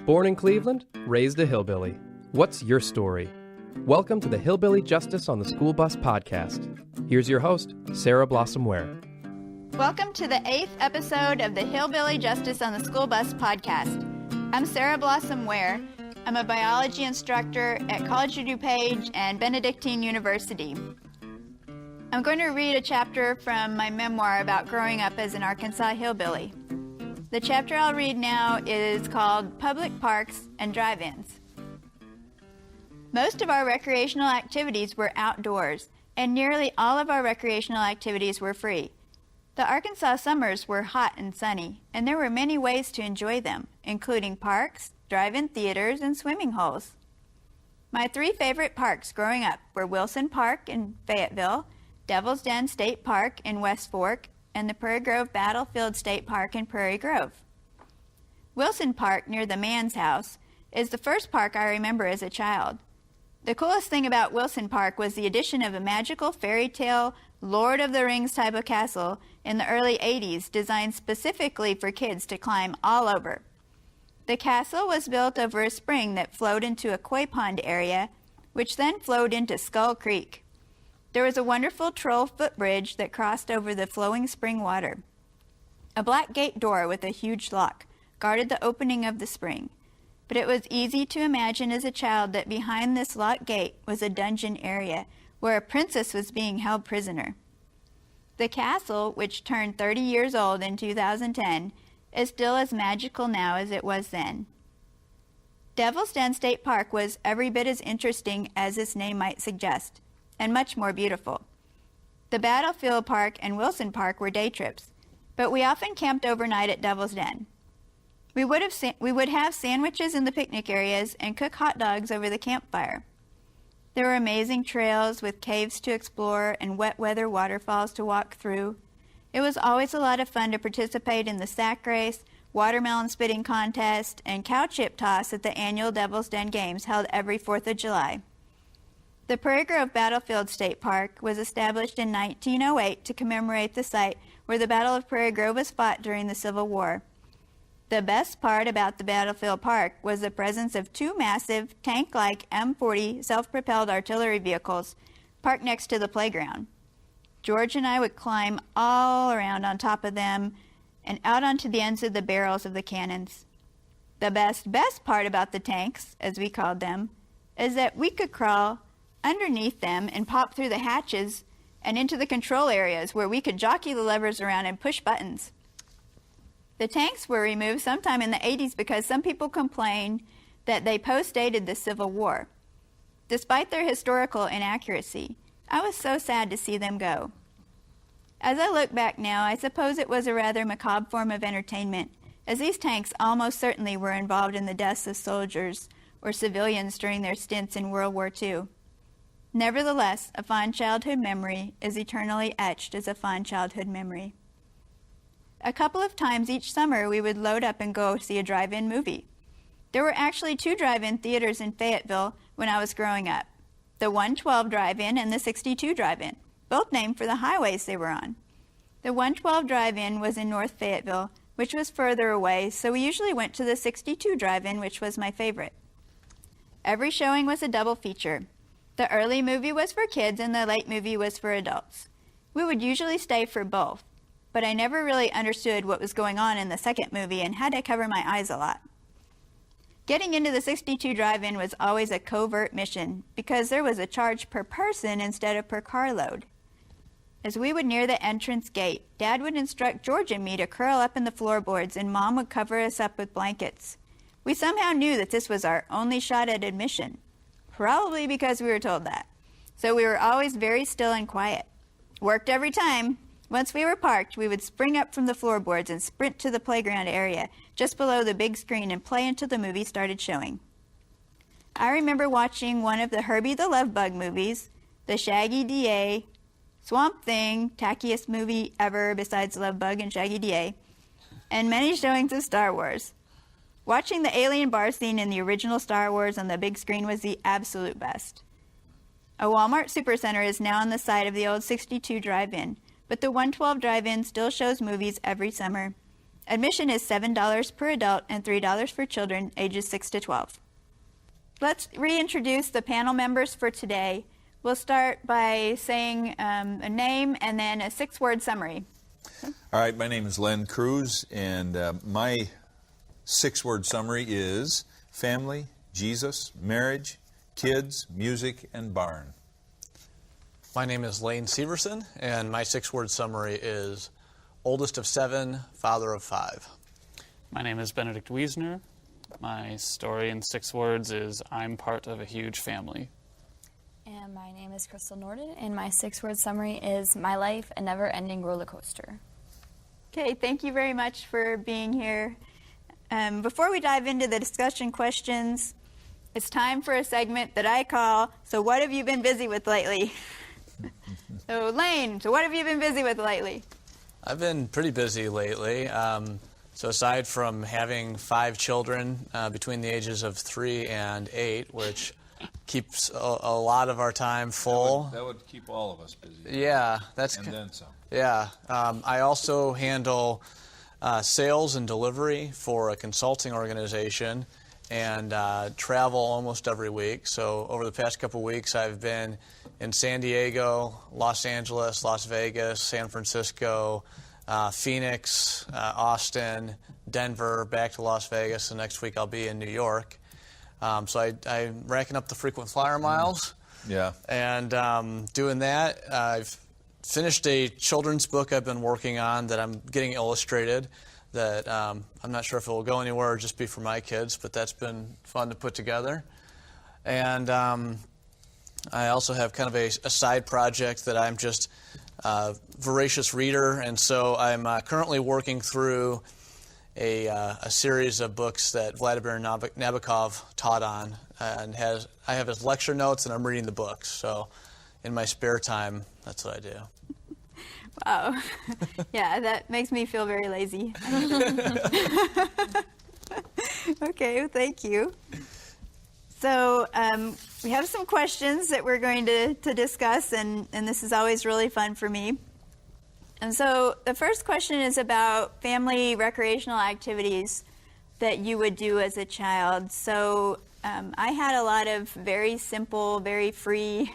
Born in Cleveland, raised a hillbilly. What's your story? Welcome to the Hillbilly Justice on the School Bus podcast. Here's your host, Sarah Blossom Ware. Welcome to the 8th episode of the Hillbilly Justice on the School Bus podcast. I'm Sarah Blossom Ware. I'm a biology instructor at College of DuPage and Benedictine University. I'm going to read a chapter from my memoir about growing up as an Arkansas hillbilly. The chapter I'll read now is called Public Parks and Drive-Ins. Most of our recreational activities were outdoors, and nearly all of our recreational activities were free. The Arkansas summers were hot and sunny, and there were many ways to enjoy them, including parks, drive-in theaters, and swimming holes. My three favorite parks growing up were Wilson Park in Fayetteville, Devil's Den State Park in West Fork, and the Prairie Grove Battlefield State Park in Prairie Grove. Wilson Park, near the man's house, is the first park I remember as a child. The coolest thing about Wilson Park was the addition of a magical fairy tale, Lord of the Rings type of castle in the early 80s, designed specifically for kids to climb all over. The castle was built over a spring that flowed into a koi pond area, which then flowed into Skull Creek. There was a wonderful troll footbridge that crossed over the flowing spring water. A black gate door with a huge lock guarded the opening of the spring, but it was easy to imagine as a child that behind this locked gate was a dungeon area where a princess was being held prisoner. The castle, which turned 30 years old in 2010, is still as magical now as it was then. Devil's Den State Park was every bit as interesting as its name might suggest, and much more beautiful. The Battlefield Park and Wilson Park were day trips, but we often camped overnight at Devil's Den. We would have sandwiches in the picnic areas and cook hot dogs over the campfire. There were amazing trails with caves to explore and wet weather waterfalls to walk through. It was always a lot of fun to participate in the sack race, watermelon spitting contest, and cow chip toss at the annual Devil's Den Games held every 4th of July. The Prairie Grove Battlefield State Park was established in 1908 to commemorate the site where the Battle of Prairie Grove was fought during the Civil War. The best part about the Battlefield Park was the presence of two massive, tank-like M40 self-propelled artillery vehicles parked next to the playground. George and I would climb all around on top of them and out onto the ends of the barrels of the cannons. The best part about the tanks, as we called them, is that we could crawl underneath them and pop through the hatches and into the control areas where we could jockey the levers around and push buttons. The tanks were removed sometime in the 80s because some people complained that they post-dated the Civil War. Despite their historical inaccuracy, I was so sad to see them go. As I look back now, I suppose it was a rather macabre form of entertainment, as these tanks almost certainly were involved in the deaths of soldiers or civilians during their stints in World War II. Nevertheless, a fond childhood memory is eternally etched as a fond childhood memory. A couple of times each summer we would load up and go see a drive-in movie. There were actually two drive-in theaters in Fayetteville when I was growing up, the 112 Drive-In and the 62 Drive-In, both named for the highways they were on. The 112 Drive-In was in North Fayetteville, which was further away, so we usually went to the 62 Drive-In, which was my favorite. Every showing was a double feature. The early movie was for kids and the late movie was for adults. We would usually stay for both, but I never really understood what was going on in the second movie and had to cover my eyes a lot. Getting into the 62 Drive-In was always a covert mission because there was a charge per person instead of per carload. As we would near the entrance gate, Dad would instruct George and me to curl up in the floorboards and Mom would cover us up with blankets. We somehow knew that this was our only shot at admission. Probably because we were told that. So we were always very still and quiet. Worked every time. Once we were parked, we would spring up from the floorboards and sprint to the playground area just below the big screen and play until the movie started showing. I remember watching one of the Herbie the Love Bug movies, the Shaggy DA, Swamp Thing, tackiest movie ever besides Love Bug and Shaggy DA, and many showings of Star Wars. Watching the alien bar scene in the original Star Wars on the big screen was the absolute best. A Walmart Supercenter is now on the site of the old 62 Drive-In, but the 112 Drive-In still shows movies every summer. Admission is $7 per adult and $3 for children ages 6 to 12. Let's reintroduce the panel members for today. We'll start by saying a name and then a 6-word summary. All right, my name is Len Kruse, and my 6-word summary is family, Jesus, marriage, kids, music, and barn. My name is Lane Severson, and my 6-word summary is oldest of 7, father of 5. My name is Benedict Wiesner. My story in 6 words is I'm part of a huge family. And my name is Nordan, and my 6-word summary is my life, a never-ending roller coaster. Okay, thank you very much for being here. Before we dive into the discussion questions, it's time for a segment that I call, So What Have You Been Busy With Lately? So Lane, so what have you been busy with lately? I've been pretty busy lately. So aside from having 5 children between the ages of 3 and 8, which keeps a lot of our time full. That would keep all of us busy. Yeah, and then some. Yeah, I also handle sales and delivery for a consulting organization and travel almost every week. So over the past couple weeks, I've been in San Diego, Los Angeles, Las Vegas, San Francisco, Phoenix, Austin, Denver, back to Las Vegas, and next week I'll be in New York. So I'm racking up the frequent flyer miles. Yeah. And doing that, I've finished a children's book I've been working on that I'm getting illustrated that I'm not sure if it will go anywhere or just be for my kids, but that's been fun to put together. And I also have kind of a side project that I'm just a voracious reader, and so I'm currently working through a series of books that Vladimir Nabokov taught on, and I have his lecture notes, and I'm reading the books. So in my spare time, that's what I do. Wow. Yeah, that makes me feel very lazy. Okay, well, thank you. So we have some questions that we're going to discuss, and this is always really fun for me. And so the first question is about family recreational activities that you would do as a child. So I had a lot of very simple, very free,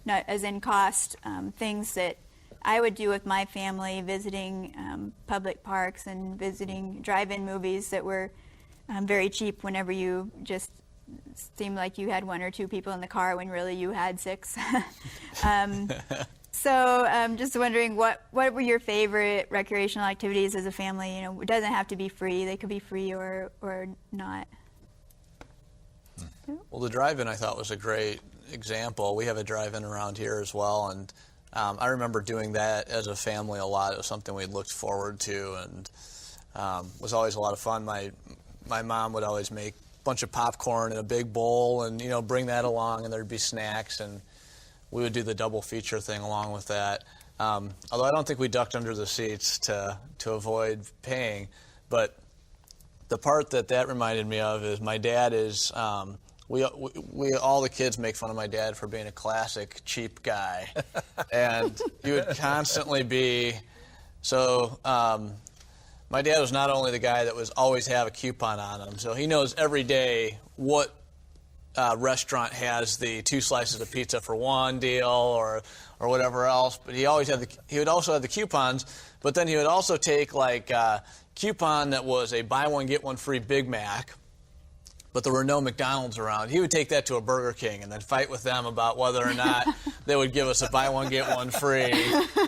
not as in cost, things that I would do with my family, visiting public parks and visiting drive-in movies that were very cheap whenever you just seemed like you had 1 or 2 people in the car when really you had 6. So I'm just wondering, what were your favorite recreational activities as a family? You know, it doesn't have to be free. They could be free or not. Well, the drive-in I thought was a great example. We have a drive-in around here as well, and I remember doing that as a family a lot. It was something we looked forward to, and was always a lot of fun. My mom would always make a bunch of popcorn in a big bowl and, bring that along, and there'd be snacks, and we would do the double feature thing along with that. Although I don't think we ducked under the seats to avoid paying. But the part that reminded me of is my dad is, we all the kids make fun of my dad for being a classic cheap guy. And he would constantly be, my dad was not only the guy that was always have a coupon on him, so he knows every day what restaurant has the 2 slices of pizza for 1 deal or whatever else. But he would also have the coupons, but then he would also take like a coupon that was a buy 1 get 1 free Big Mac, but there were no McDonald's around. He would take that to a Burger King and then fight with them about whether or not they would give us a buy 1 get 1 free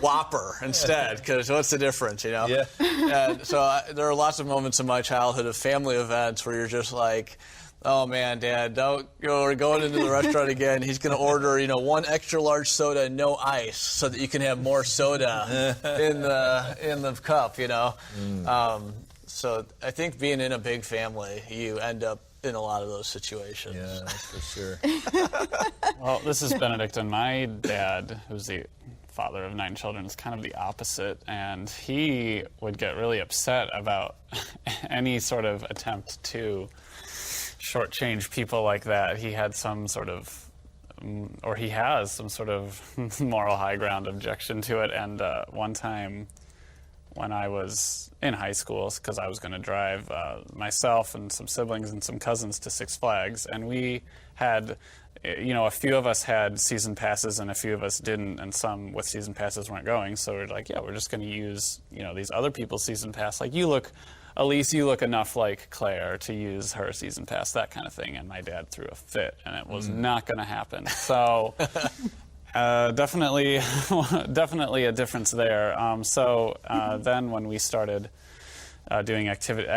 Whopper instead, because what's the difference, Yeah. And so there are lots of moments in my childhood of family events where you're just like, oh man, Dad, we're going into the restaurant again. He's going to order, 1 extra large soda and no ice so that you can have more soda in the cup, So I think being in a big family, you end up in a lot of those situations. Yeah, that's for sure. Well, this is Benedict, and my dad, who's the father of 9 children, is kind of the opposite, and he would get really upset about any sort of attempt to shortchange people like that. He had some sort of, or he has some sort of moral high ground objection to it, and one time when I was in high school, because I was going to drive myself and some siblings and some cousins to Six Flags, and we had, a few of us had season passes and a few of us didn't, and some with season passes weren't going. So we're like, we're just going to use, these other people's season pass. Like, Elise, you look enough like Claire to use her season pass, that kind of thing. And my dad threw a fit, and it was not going to happen. So definitely a difference there. Then when we started doing activity,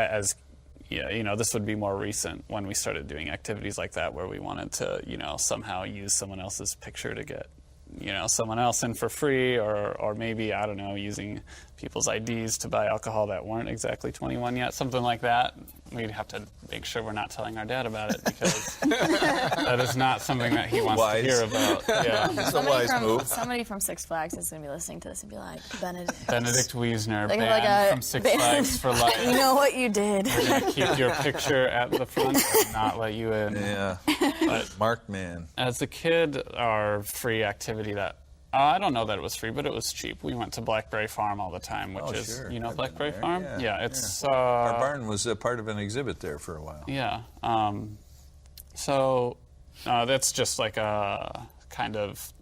this would be more recent when we started doing activities like that, where we wanted to, somehow use someone else's picture to get, someone else in for free, or maybe, I don't know, using people's IDs to buy alcohol that weren't exactly 21 yet, something like that. We'd have to make sure we're not telling our dad about it, because that is not something that he wants to hear about. Yeah. It's a wise move. Somebody from Six Flags is going to be listening to this and be like, Benedict Wiesner, like banned from Six Flags for life. You know what you did. We're going to keep your picture at the front and not let you in. Yeah. But Marked man. as a kid, our free activity that, I don't know that it was free, but it was cheap. We went to Blackberry Farm all the time, which is, sure. Blackberry There, Farm? yeah. It's... Our barn was a part of an exhibit there for a while. Yeah. That's just like a kind of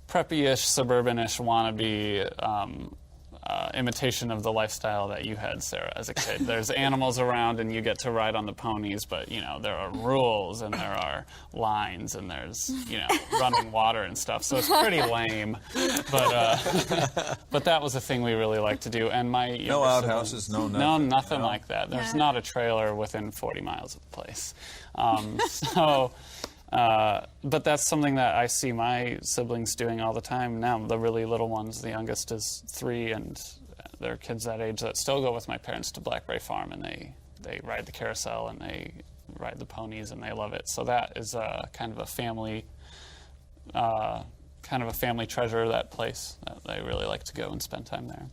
preppy-ish, suburban-ish wannabe imitation of the lifestyle that you had, Sarah, as a kid. There's animals around and you get to ride on the ponies, but, there are rules and there are lines and there's, running water and stuff. So it's pretty lame. But that was a thing we really liked to do. And my No outhouses, no nothing. No, nothing like that. There's not a trailer within 40 miles of the place. But that's something that I see my siblings doing all the time now. The really little ones, the youngest is 3, and there are kids that age that still go with my parents to Blackberry Farm, and they ride the carousel and they ride the ponies, and they love it. So that is kind of a family treasure, that place. That they really like to go and spend time there.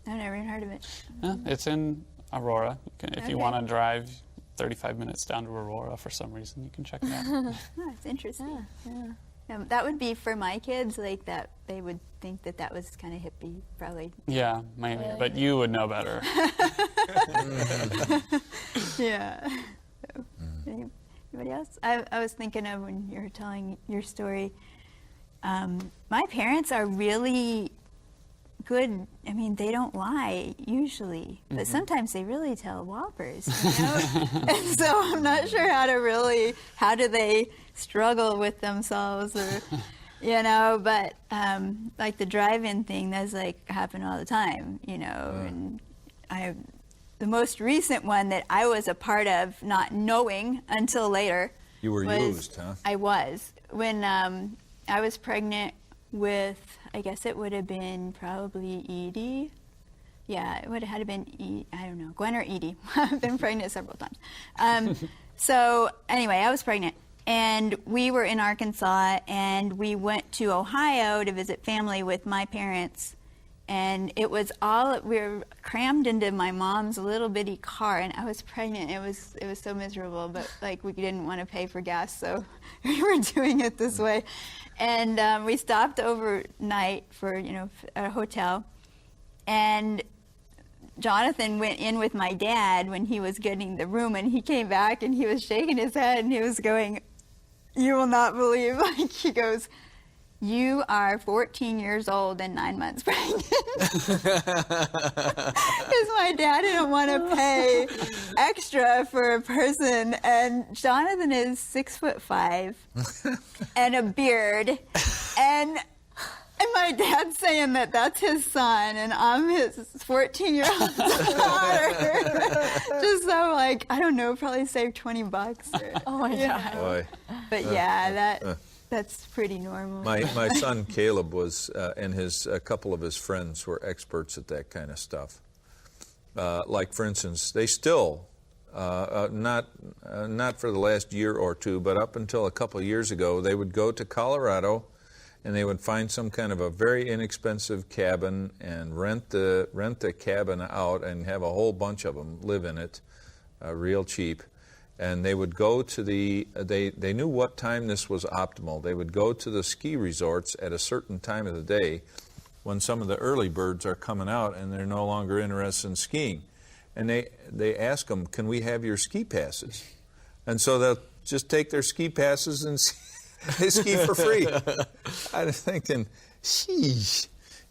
I've never even heard of it. Yeah, it's in Aurora. If you want to drive 35 minutes down to Aurora for some reason, you can check it out. Oh, it's interesting. Yeah. That would be for my kids, like that. They would think that was kind of hippie, probably. Yeah, maybe, but you would know better. Yeah. So, anybody else? I was thinking of, when you were telling your story, my parents are really good. I mean, they don't lie usually, but sometimes they really tell whoppers, and so I'm not sure how do they struggle with themselves, or but like the drive-in thing, that's like happen all the time, and the most recent one that I was a part of, not knowing until later. You were used, huh? I was. When I was pregnant with, I guess it would have been probably Edie. Yeah, it would have had to been, I don't know, Gwen or Edie. I've been pregnant several times. So anyway, I was pregnant, and we were in Arkansas, and we went to Ohio to visit family with my parents. And it was we were crammed into my mom's little bitty car, and I was pregnant. It was so miserable, but like we didn't want to pay for gas, so we were doing it this way. And we stopped overnight for, at a hotel. And Jonathan went in with my dad when he was getting the room, and he came back and he was shaking his head and he was going, "You will not believe," like he goes, "You are 14 years old and 9 months pregnant." Because my dad didn't want to pay extra for a person, and Jonathan is 6'5" and a beard, and my dad's saying that that's his son, and I'm his 14-year-old daughter. Just so, like, I don't know, probably saved $20. Or, oh my God. Boy. But that's pretty normal. My son Caleb was, and a couple of his friends were experts at that kind of stuff. Like, for instance, they still, not for the last year or two, but up until a couple of years ago, they would go to Colorado, and they would find some kind of a very inexpensive cabin and rent the cabin out and have a whole bunch of them live in it, real cheap. And they would go to they knew what time this was optimal. They would go to the ski resorts at a certain time of the day when some of the early birds are coming out and they're no longer interested in skiing. And they ask them, can we have your ski passes? And so they'll just take their ski passes and they ski for free. I was thinking, sheesh,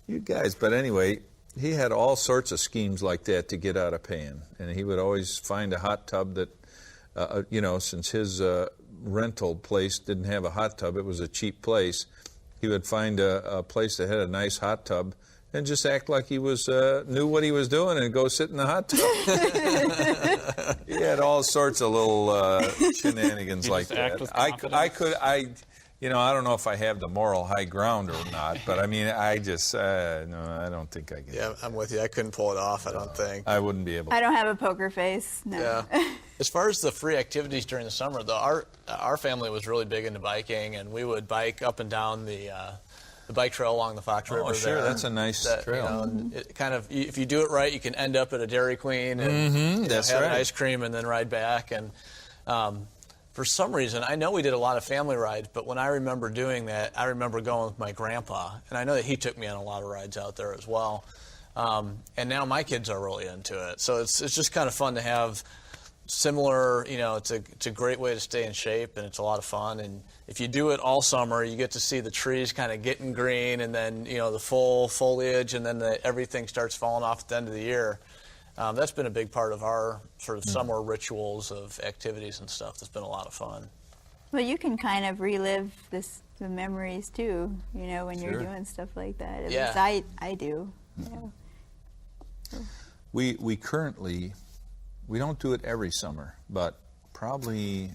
you guys. But anyway, he had all sorts of schemes like that to get out of paying. And he would always find a hot tub that, since his rental place didn't have a hot tub, it was a cheap place, he would find a place that had a nice hot tub and just act like he was knew what he was doing and go sit in the hot tub. He had all sorts of little shenanigans like that. I don't know if I have the moral high ground or not, but I mean, I just, no, I don't think I can. Yeah, I'm with you. I couldn't pull it off, I don't think. I wouldn't be able to. I don't have a poker face, no. Yeah. As far as the free activities during the summer, though, our family was really big into biking, and we would bike up and down the bike trail along the Fox River. Oh, sure, there. that's a nice trail. And it kind of, if you do it right, you can end up at a Dairy Queen and that's have right. ice cream and then ride back. And for some reason, I know we did a lot of family rides, but when I remember doing that, I remember going with my grandpa, and I know that he took me on a lot of rides out there as well. And now my kids are really into it, so it's just kind of fun to have similar. It's a great way to stay in shape, and it's a lot of fun. And if you do it all summer, you get to see the trees kind of getting green, and then the full foliage, and then everything starts falling off at the end of the year. That's been a big part of our sort of summer rituals of activities and stuff. That's been a lot of fun. Well, you can kind of relive the memories too, when you're doing stuff like that. At least I do. We currently, we don't do it every summer, but probably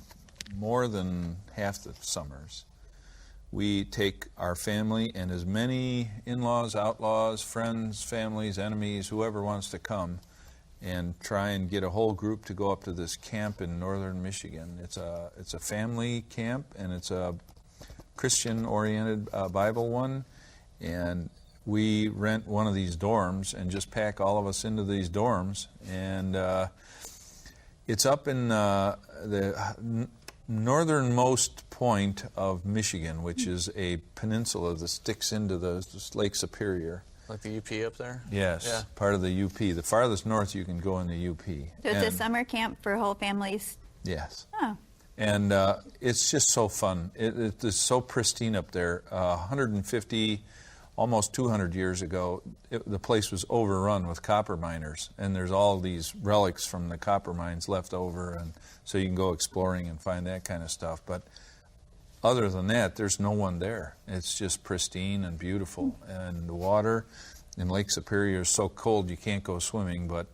more than half the summers, we take our family and as many in-laws, outlaws, friends, families, enemies, whoever wants to come, and try and get a whole group to go up to this camp in northern Michigan. It's a family camp, and it's a Christian-oriented Bible one, and we rent one of these dorms and just pack all of us into these dorms, and it's up in the northernmost point of Michigan, which is a peninsula that sticks into the Lake Superior. Like the UP up there? Yes, yeah. Part of the UP. The farthest north you can go in the UP. So it's a summer camp for whole families? Yes. Oh. And it's just so fun. It is so pristine up there. 150, almost 200 years ago, the place was overrun with copper miners, and there's all these relics from the copper mines left over, and so you can go exploring and find that kind of stuff. But other than that, there's no one there. It's just pristine and beautiful. And the water in Lake Superior is so cold you can't go swimming, but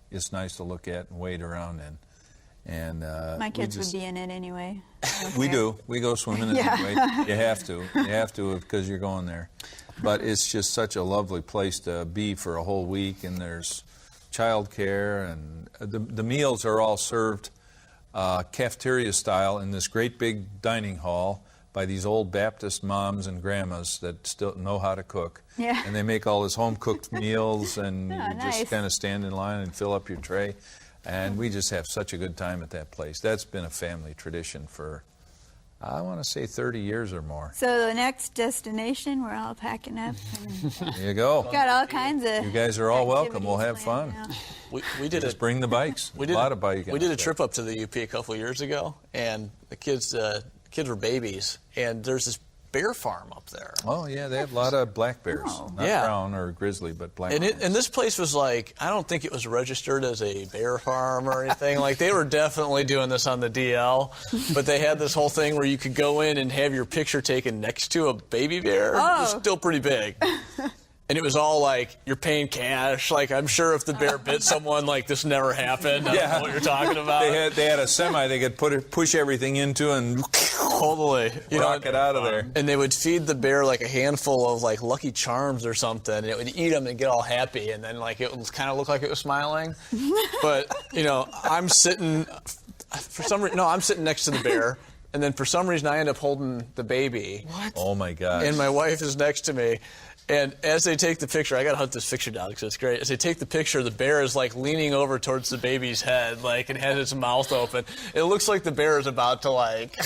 it's nice to look at and wade around in. And my kids would be in it anyway. We do. We go swimming in it anyway. You have to. You have to because you're going there. But it's just such a lovely place to be for a whole week, and there's childcare, and the meals are all served cafeteria style in this great big dining hall by these old Baptist moms and grandmas that still know how to cook. Yeah. And they make all this home-cooked meals, and you nice. just kind of stand in line and fill up your tray. And we just have such a good time at that place. That's been a family tradition for, I want to say, 30 years or more. So the next destination, we're all packing up. There you go. Got all kinds of. You guys are all welcome. We'll have planned fun. now. We did Just bring the bikes. We did a lot of biking. We did a trip up to the UP a couple of years ago, and the kids were babies, and there's this bear farm up there. Oh, yeah, they have a lot of black bears. Not brown or grizzly, but black bears. And this place was like, I don't think it was registered as a bear farm or anything. Like, they were definitely doing this on the DL, but they had this whole thing where you could go in and have your picture taken next to a baby bear. Oh. It was still pretty big. And it was all like, you're paying cash. Like, I'm sure if the bear bit someone, like, this never happened. I don't know what you're talking about. They had a semi they could push everything into and totally rock it out of there. And they would feed the bear like a handful of like Lucky Charms or something, and it would eat them and get all happy, and then like it would kind of look like it was smiling. But I'm sitting I'm sitting next to the bear, and then for some reason I end up holding the baby. What? Oh my gosh. And my wife is next to me. And as they take the picture, I got to hunt this picture down because it's great. As they take the picture, the bear is like leaning over towards the baby's head, like, and has its mouth open. It looks like the bear is about to, like,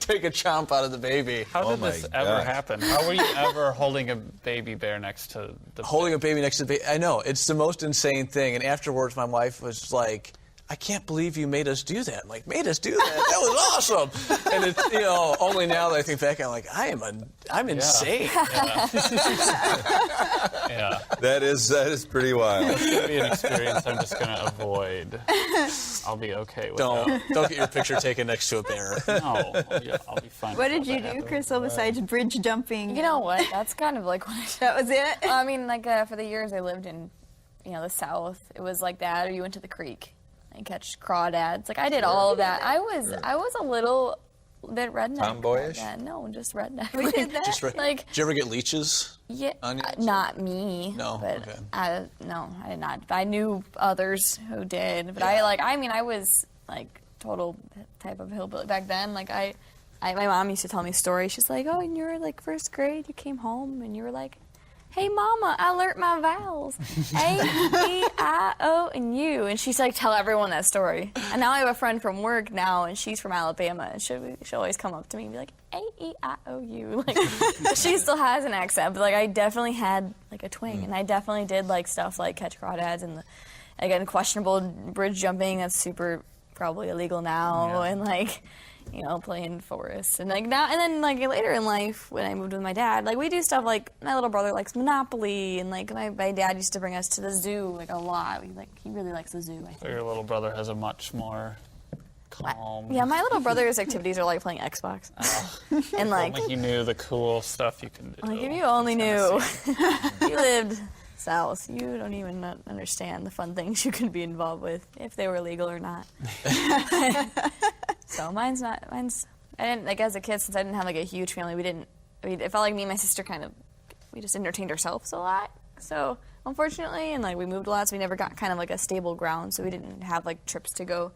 take a chomp out of the baby. How did this ever happen? How were you ever holding a baby bear next to the Holding a baby next to the baby? I know. It's the most insane thing. And afterwards, my wife was like, I can't believe you made us do that. I'm like, made us do that? That was awesome. And it's, you know, only now that I think back, I'm like, I'm insane. Yeah. That is pretty wild. It's going to be an experience I'm just going to avoid. I'll be okay with that. Don't get your picture taken next to a bear. No, I'll be fine. What did you do, Crystal, besides bridge jumping? You know what? That's kind of like what I That was it? I mean, like, for the years I lived in, you know, the South, it was like that, or you went to the creek and catch crawdads. Like, I did all of that. I was a little bit redneck. Tomboyish? No, just redneck. We did that? Like, did you ever get leeches? Yeah, on you? not me. No, but okay. I did not. I knew others who did. But I was like total type of hillbilly back then. Like my mom used to tell me stories. She's like, oh, in your like first grade, you came home and you were like, hey, Mama, I learned my vowels. A, E, I, O, and U. And she's like, tell everyone that story. And now I have a friend from work now, and she's from Alabama. And she'll always come up to me and be like, A, E, I, O, U. Like, she still has an accent, but like I definitely had like a twang. And I definitely did like stuff like catch crawdads and again, questionable bridge jumping. That's super probably illegal now. Yeah. And like, you know, playing forests and like now and then like later in life when I moved with my dad, like we do stuff like my little brother likes Monopoly and like my dad used to bring us to the zoo like a lot. He really likes the zoo. I think. So your little brother has a much more calm. Yeah, my little brother's activities are like playing Xbox. And like you knew the cool stuff you can do. Like if you only knew, you lived South, you don't even understand the fun things you can be involved with if they were legal or not. So mine's. I didn't like as a kid since I didn't have like a huge family. It felt like me and my sister we just entertained ourselves a lot. So unfortunately, and like we moved a lot, so we never got kind of like a stable ground. So we didn't have like trips to go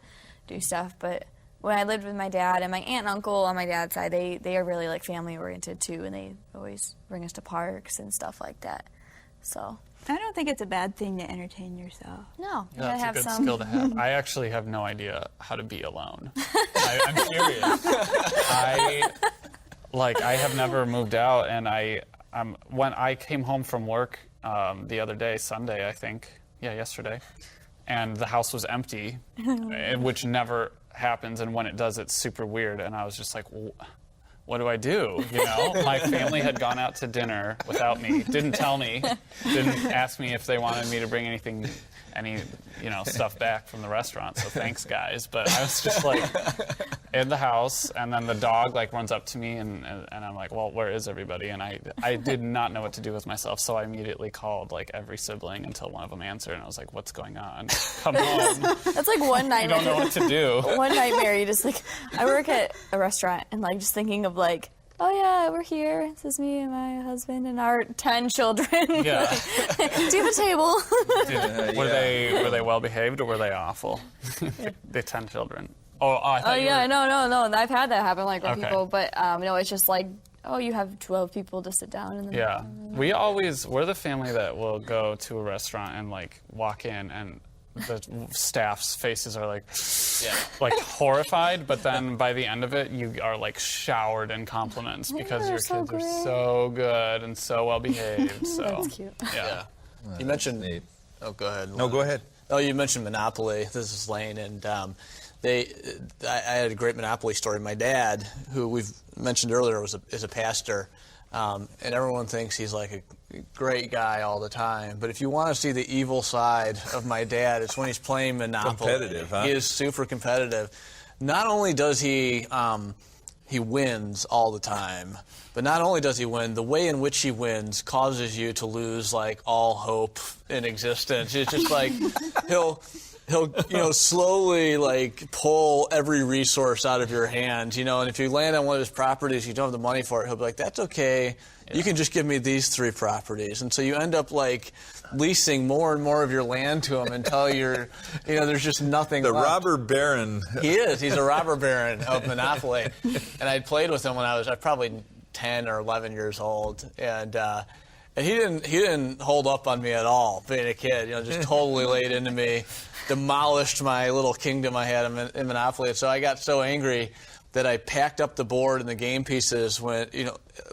do stuff. But when I lived with my dad and my aunt and uncle on my dad's side, they are really like family oriented too, and they always bring us to parks and stuff like that. So. I don't think it's a bad thing to entertain yourself. No, you that's have a good some skill to have. I actually have no idea how to be alone. I'm serious. I have never moved out, and when I came home from work the other day, Sunday, I think, yesterday, and the house was empty, which never happens, and when it does, it's super weird, and I was just like, what do I do? You know, my family had gone out to dinner without me, didn't tell me, didn't ask me if they wanted me to bring any stuff back from the restaurant. So thanks, guys. But I was just like in the house, and then the dog like runs up to me, and I'm like, well, where is everybody? And I did not know what to do with myself, so I immediately called like every sibling until one of them answered, and I was like, what's going on? Come home. That's like one nightmare. You don't know what to do. One nightmare. You just like, I work at a restaurant, and like just thinking of like, oh yeah, we're here. This is me and my husband and our 10 children. Yeah. Do you have a table? Were they well behaved or were they awful? The 10 children. Oh, I thought no. I've had that happen like with Okay. people, but no, it's just like, oh, you have 12 people to sit down and then. Yeah, we're the family that will go to a restaurant and like walk in and the staff's faces are like horrified, but then by the end of it, you are like showered in compliments because your so kids great. are so good and so well behaved. So That's cute. Yeah. You mentioned. neat. Oh, go ahead. No, go ahead. Oh, you mentioned Monopoly. This is Lane, and I had a great Monopoly story. My dad, who we've mentioned earlier, is a pastor, and everyone thinks he's like a great guy all the time. But if you want to see the evil side of my dad, it's when he's playing Monopoly. Competitive, huh? He is super competitive. Not only does he wins all the time, but not only does he win, the way in which he wins causes you to lose like all hope in existence. It's just like he'll slowly like pull every resource out of your hand, and if you land on one of his properties, you don't have the money for it, he'll be like, that's okay. Yeah. You can just give me these 3 properties. And so you end up like leasing more and more of your land to him until there's just nothing The left. robber baron. He is. He's a robber baron of Monopoly. And I played with him when I was probably 10 or 11 years old. And And he didn't hold up on me at all, being a kid. Just totally laid into me, demolished my little kingdom I had in Monopoly. And so I got so angry that I packed up the board and the game pieces when,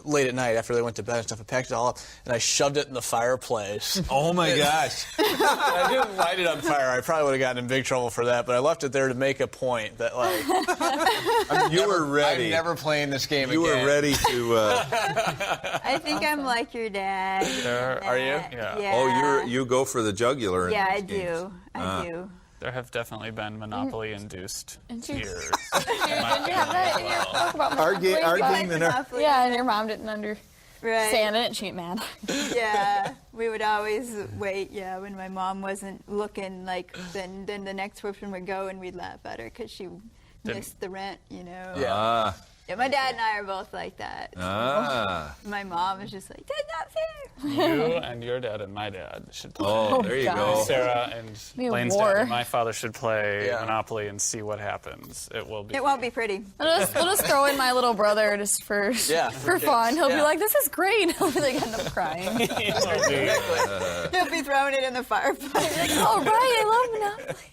late at night after they went to bed and stuff. I packed it all up and I shoved it in the fireplace. Oh my gosh! I didn't light it on fire. I probably would have gotten in big trouble for that, but I left it there to make a point that, You were ready. I'm never playing this game again. You were ready to. I think I'm like your dad. Are you? Yeah. Oh, you go for the jugular. Yeah, I in these games. do. I do. There have definitely been Monopoly-induced tears. Did you have that in your book about Arguing Monopoly? the Yeah, and your mom didn't understand Right. it. She ain't mad. Yeah, we would always wait. Yeah, when my mom wasn't looking, then the next person would go, and we'd laugh at her because she missed the rent. Yeah. Yeah, my dad and I are both like that. My mom is just like, that's not fair. You and your dad and my dad should play. Oh, there you go. Sarah and Be a Lane's war. dad and my father should play Monopoly and see what happens. It will be. It won't be pretty. We'll just throw in my little brother just for fun. He'll be like, this is great. He'll be like, end up crying. He'll be throwing it in the fireplace. Oh, right, I love Monopoly.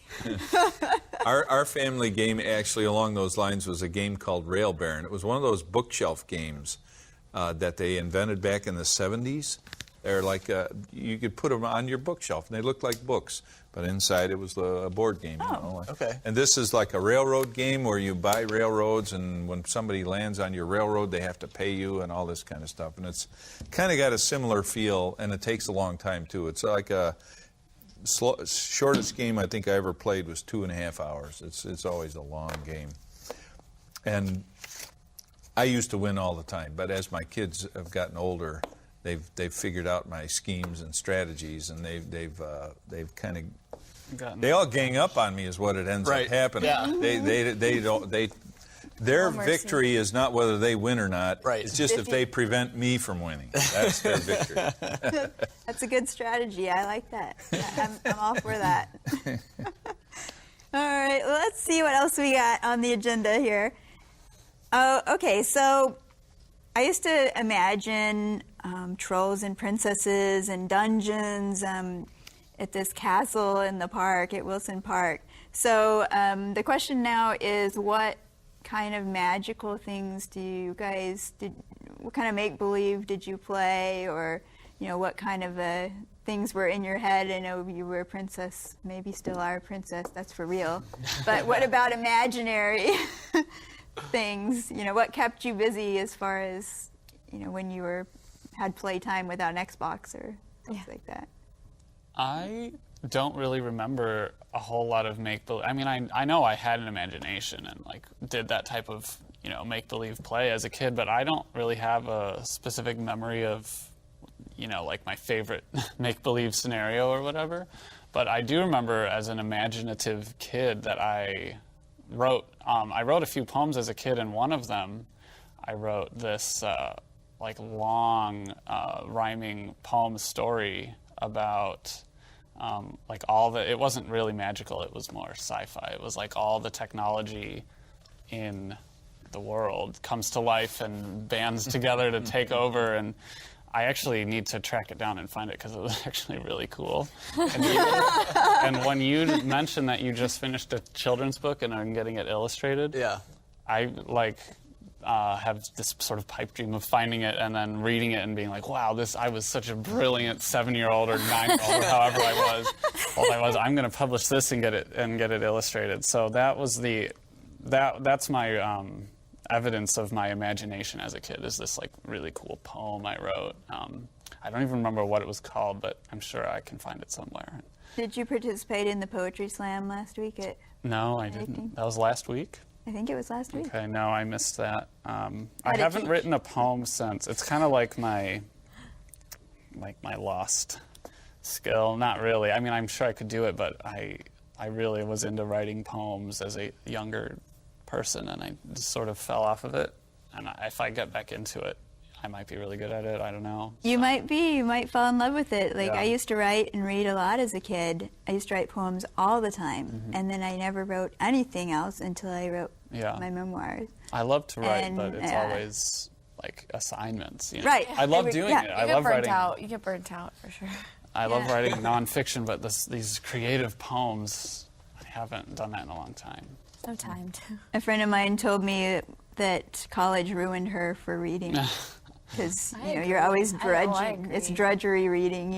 Our family game actually along those lines was a game called Rail Baron. It was one of those bookshelf games that they invented back in the 70s. They're like, you could put them on your bookshelf, and they looked like books, but inside it was a board game. Okay. And this is like a railroad game where you buy railroads, and when somebody lands on your railroad, they have to pay you and all this kind of stuff. And it's kind of got a similar feel, and it takes a long time, too. It's like a shortest game I think I ever played was 2.5 hours. It's always a long game. And I used to win all the time, but as my kids have gotten older, they've figured out my schemes and strategies, and they've kind of they all gang up on me is what it ends up happening. Yeah. They don't their victory is not whether they win or not. Right. It's just if they prevent me from winning. That's their victory. That's a good strategy. I like that. I'm all for that. All right, well, let's see what else we got on the agenda here. Oh, okay, so I used to imagine trolls and princesses and dungeons at this castle in the park, at Wilson Park. So the question now is, what kind of magical things do you guys what kind of make-believe did you play, or what kind of things were in your head? I know you were a princess, maybe still are a princess, that's for real, but what about imaginary things? What kept you busy as far as when you had playtime without an Xbox or things like that? I don't really remember a whole lot of make-believe. I mean, I know I had an imagination and did that type of make-believe play as a kid, but I don't really have a specific memory of my favorite make-believe scenario or whatever. But I do remember as an imaginative kid that I wrote a few poems as a kid, and one of them I wrote this long rhyming poem story about it wasn't really magical, it was more sci-fi. It was all the technology in the world comes to life and bands together to take over, and I actually need to track it down and find it because it was actually really cool. And when you mentioned that you just finished a children's book and are getting it illustrated, I have this sort of pipe dream of finding it and then reading it and being like, wow, I was such a brilliant 7-year-old or 9-year-old or however I was. I'm going to publish this and get it illustrated. So that was that's my evidence of my imagination as a kid, is this really cool poem I wrote. I don't even remember what it was called, but I'm sure I can find it somewhere. Did you participate in the poetry slam last week? No, I didn't. That was last week? I think it was last week. Okay, no, I missed that. I haven't written a poem since. It's kind of like my lost skill. Not really. I mean, I'm sure I could do it, but I really was into writing poems as a younger person, and I just sort of fell off of it. And if I get back into it, I might be really good at it. I don't know. You might be. You might fall in love with it. I used to write and read a lot as a kid. I used to write poems all the time, and then I never wrote anything else until I wrote my memoirs. I love to write, but it's always like assignments. Right. I love doing it. I love writing. You get burnt out for sure. I love writing nonfiction, but these creative poems, I haven't done that in a long time. No time to. A friend of mine told me that college ruined her for reading. Because, you're always drudging. It's drudgery reading,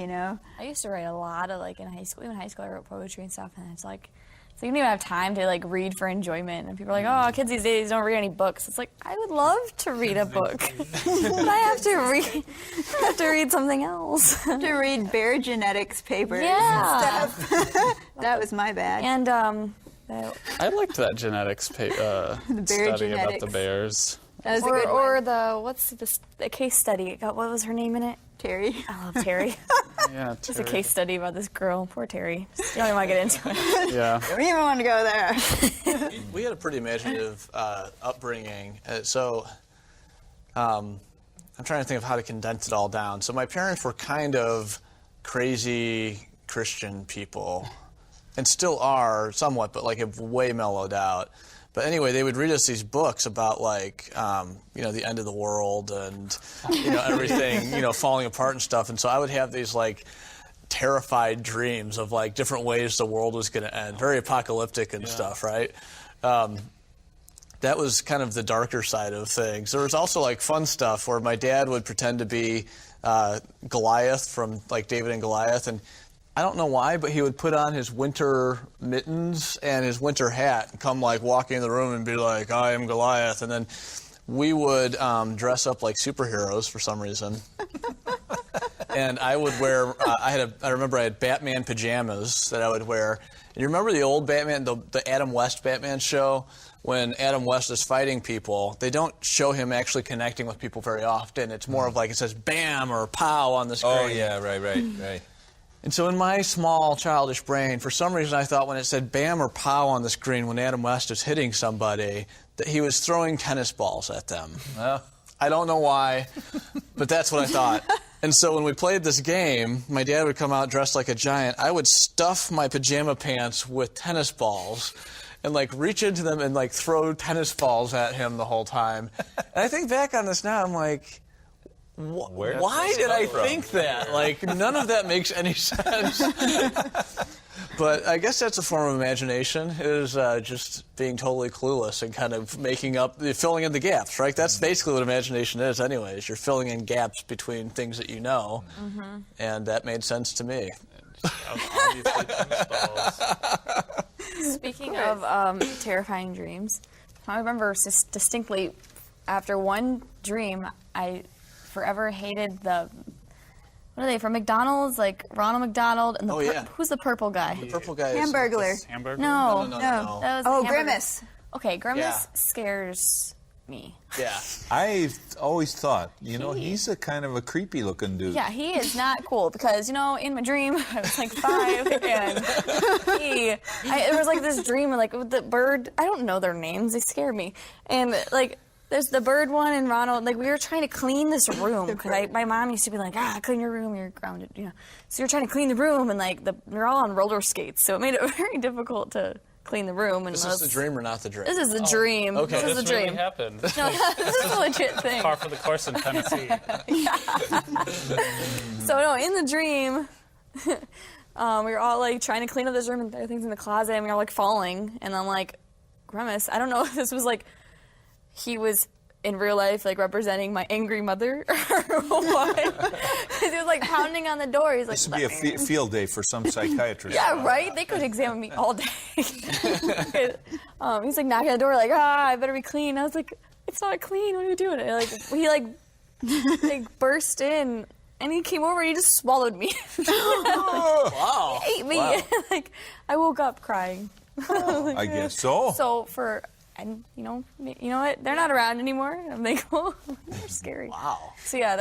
I used to write a lot of, like, in high school. Even in high school, I wrote poetry and stuff, and it's like, so you don't even have time to, like, read for enjoyment. And people are like, oh, kids these days don't read any books. It's like, I would love to read a book. But I have to read something else. to read bear genetics papers Yeah. and stuff. That was my bad. And, I liked that genetics study about genetics. the bears. That was a good or one. the case study. What was her name in it? Terry. I love Terry. Yeah, It's a case study about this girl. Poor Terry. You don't even want to get into it. Yeah. Don't even want to go there. We had a pretty imaginative upbringing. I'm trying to think of how to condense it all down. So my parents were kind of crazy Christian people, and still are somewhat, but like have way mellowed out. But anyway, they would read us these books about like, the end of the world and, everything, falling apart and stuff. And so I would have these like terrified dreams of like different ways the world was going to end, very apocalyptic and stuff, right? That was kind of the darker side of things. There was also like fun stuff where my dad would pretend to be Goliath from like David and Goliath, and I don't know why, but he would put on his winter mittens and his winter hat and come like walking in the room and be like, I am Goliath. And then we would dress up like superheroes for some reason. And I would wear, I remember I had Batman pajamas that I would wear. And you remember the old Batman, the Adam West Batman show? When Adam West is fighting people, they don't show him actually connecting with people very often. It's more of like it says bam or pow on the screen. Oh, yeah, right. And so in my small, childish brain, for some reason I thought when it said bam or pow on the screen when Adam West was hitting somebody, that he was throwing tennis balls at them. I don't know why, but that's what I thought. And so when we played this game, my dad would come out dressed like a giant. I would stuff my pajama pants with tennis balls and like reach into them and like throw tennis balls at him the whole time. And I think back on this now, I'm like, why did I think that? Like, none of that makes any sense. But I guess that's a form of imagination, is just being totally clueless and kind of filling in the gaps, right? That's basically what imagination is anyways. You're filling in gaps between things that you know, and that made sense to me. Speaking of terrifying dreams, I remember distinctly after one dream, I forever hated what are they from McDonald's? Like Ronald McDonald and who's the purple guy? The purple guy is Hamburglar. Hamburger? No. No. That was Grimace. Okay, Grimace scares me. Yeah. I've always thought, he's a kind of a creepy looking dude. Yeah, he is not cool because, in my dream, I was like 5 and it was like this dream of like the bird, I don't know their names, they scared me. And like, there's the bird one and Ronald, like we were trying to clean this room because my mom used to be like, clean your room, you're grounded, So you're trying to clean the room and like we're all on roller skates, so it made it very difficult to clean the room. And Is this the dream or not the dream? This is the dream. Okay. This is the This dream. really happened. No, this is a legit thing. Par for the course in Tennessee. So no, in the dream, we were all like trying to clean up this room and there are things in the closet, and we were like falling. And I'm like, Grimace, I don't know if this was like he was in real life like representing my angry mother or what. Because he was like pounding on the door. He's like, This would be a field day for some psychiatrist. yeah, right? They could examine me all day. He's like knocking on the door like, I better be clean. I was like, it's not clean. What are you doing? And, he burst in and he came over and he just swallowed me. Wow. He ate me. Wow. I woke up crying. I guess so. And you know what? They're not around anymore. I'm like, they're scary. Wow. So yeah, I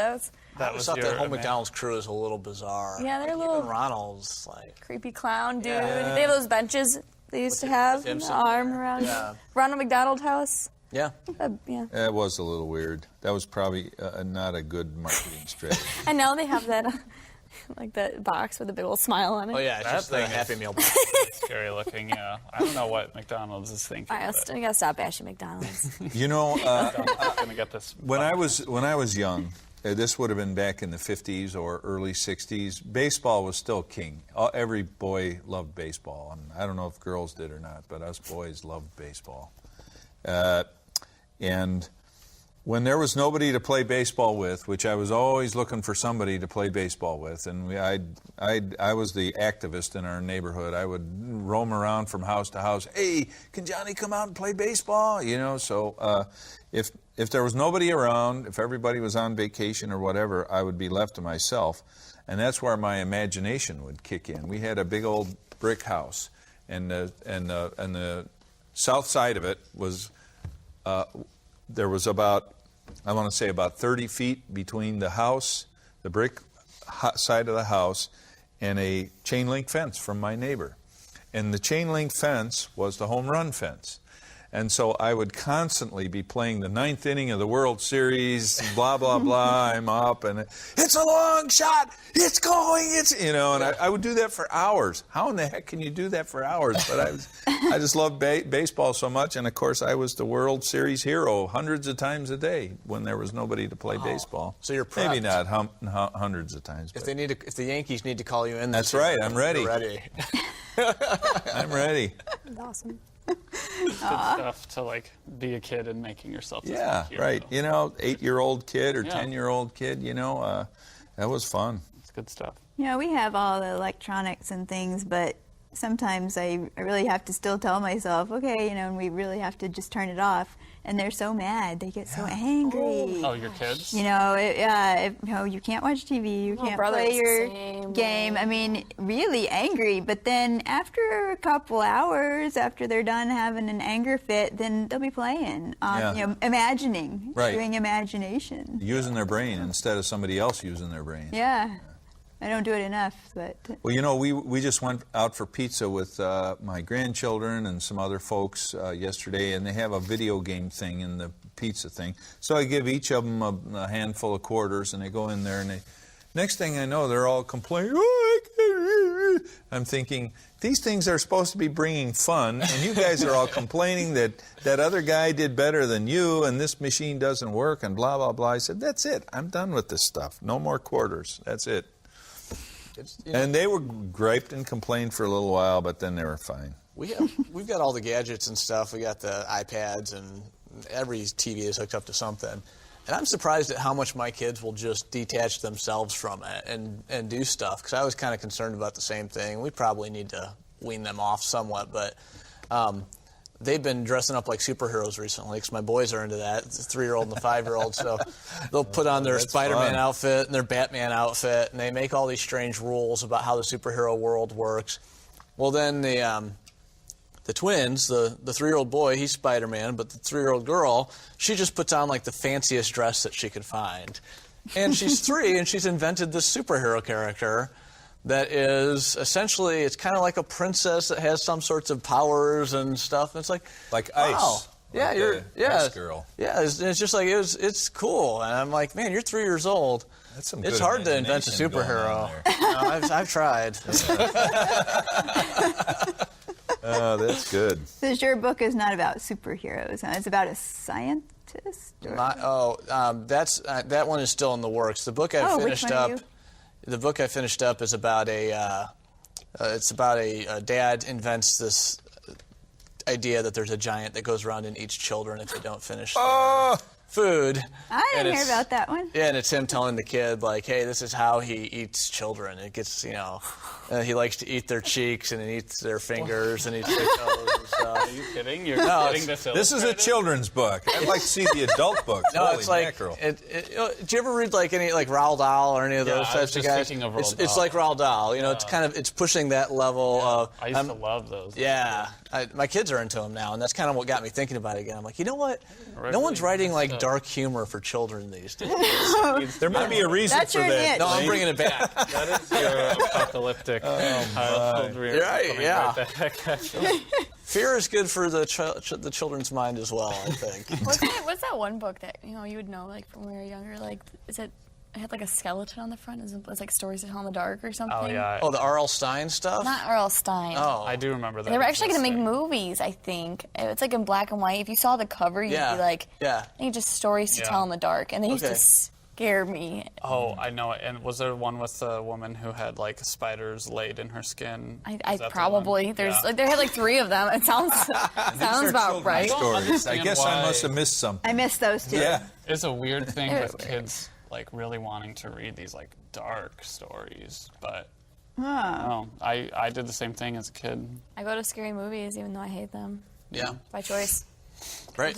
always thought that whole McDonald's crew is a little bizarre. Yeah, they're a Even little Ronald's like creepy clown dude. Yeah. They have those benches they used to have, him the sitting arm there. around. Yeah. Ronald McDonald House. Yeah. Yeah. That was a little weird. That was probably not a good marketing strategy. And now they have that. like the box with a big old smile on it. Oh yeah, it's just the Happy Meal box. Scary looking, yeah. I don't know what McDonald's is thinking. I gotta stop bashing McDonald's. You know, I'm gonna get this. when I was young, this would have been back in the 50s or early 60s. Baseball was still king. Every boy loved baseball. I don't know if girls did or not, but us boys loved baseball. And when there was nobody to play baseball with, which I was always looking for somebody to play baseball with, and I was the activist in our neighborhood. I would roam around from house to house. Hey, can Johnny come out and play baseball? You know, so if there was nobody around, if everybody was on vacation or whatever, I would be left to myself, and that's where my imagination would kick in. We had a big old brick house, and the south side of it was there was about 30 feet between the house, the brick side of the house, and a chain link fence from my neighbor. And the chain link fence was the home run fence. And so I would constantly be playing the 9th inning of the World Series, blah, blah, blah. I'm up, and it's a long shot. It's going. And I would do that for hours. How in the heck can you do that for hours? But I just loved baseball so much. And, of course, I was the World Series hero hundreds of times a day when there was nobody to play baseball. So you're prepped. Maybe not hundreds of times. If the Yankees need to call you in, that's right. I'm ready. You're ready. I'm ready. That's awesome. Good stuff to like be a kid and making yourself. Yeah, right. 8-year-old kid or 10-year-old kid. That was fun. It's good stuff. We have all the electronics and things, but sometimes I really have to still tell myself, okay, and we really have to just turn it off. And they're so mad. They get so angry. Oh, your kids? You can't watch TV. You can't play your game. I mean, really angry. But then after a couple hours, after they're done having an anger fit, then they'll be playing, imagining, doing imagination. Using their brain instead of somebody else using their brain. Yeah. I don't do it enough, but... Well, we just went out for pizza with my grandchildren and some other folks yesterday, and they have a video game thing in the pizza thing. So I give each of them a handful of quarters, and they go in there, and next thing I know, they're all complaining. I'm thinking, these things are supposed to be bringing fun, and you guys are all complaining that other guy did better than you, and this machine doesn't work, and blah, blah, blah. I said, that's it. I'm done with this stuff. No more quarters. That's it. And they were griped and complained for a little while, but then they were fine. We've got all the gadgets and stuff. We got the iPads, and every TV is hooked up to something. And I'm surprised at how much my kids will just detach themselves from it and do stuff. Because I was kind of concerned about the same thing. We probably need to wean them off somewhat, but they've been dressing up like superheroes recently because my boys are into that. It's the 3-year-old and the 5-year-old. So they'll put on their Spider-Man outfit and their Batman outfit, and they make all these strange rules about how the superhero world works. Well, then the twins, the 3-year-old boy, he's Spider-Man, but the 3-year-old girl, she just puts on like the fanciest dress that she could find. And she's 3, and she's invented this superhero character that is essentially, it's kind of like a princess that has some sorts of powers and stuff. And it's like Ice. Wow. Yeah, Ice girl. Yeah, it's just like it's cool. And I'm like, man, you're 3 years old. That's some it's good hard to invent a superhero. I've tried. Oh, that's good. So your book is not about superheroes, huh? It's about a scientist? That one is still in the works. The book I finished up. The book I finished up is about a dad invents this idea that there's a giant that goes around and eats children if they don't finish food. I didn't hear about that one. Yeah, and it's him telling the kid, like, hey, this is how he eats children. It gets, he likes to eat their cheeks and he eats their fingers and eats their toes and stuff. Are you kidding? You're kidding this is a children's book. I'd like to see the adult book. No, Holy it's like, mackerel. Did you ever read like any like Roald Dahl or any of those types of guys? It's like Roald Dahl. It's pushing that level of. I used to love those. Yeah, my kids are into them now, and that's kind of what got me thinking about it again. I'm like, you know what? No one's writing like dark humor for children these days. There might be a reason for that. No, I'm bringing it back. That is your apocalyptic childhood. Right, yeah. Fear is good for the children's mind as well, I think. What's that one book that you would know like from when we were younger? Like, is it it had like a skeleton on the front. It was like Stories to Tell in the Dark or something. Oh yeah. Oh, the R.L. Stein stuff? Not Earl Stein. Oh. I do remember that. They were actually going to make existing. movies, I think. It's like in black and white. If you saw the cover, you'd Yeah. be like, Yeah. I think just Stories to Yeah. Tell in the Dark. And they used to Okay. scare me. Oh, I know it. And was there one with the woman who had like spiders laid in her skin? I Is that the probably, one? there's Yeah. like, they had like 3 of them. It sounds about right. Stories. I understand guess I why- must have missed something. I missed those two. Yeah. It's a weird thing It with was kids like really wanting to read these like dark stories, but I did the same thing as a kid. I go to scary movies even though I hate them. Yeah. By choice. Right.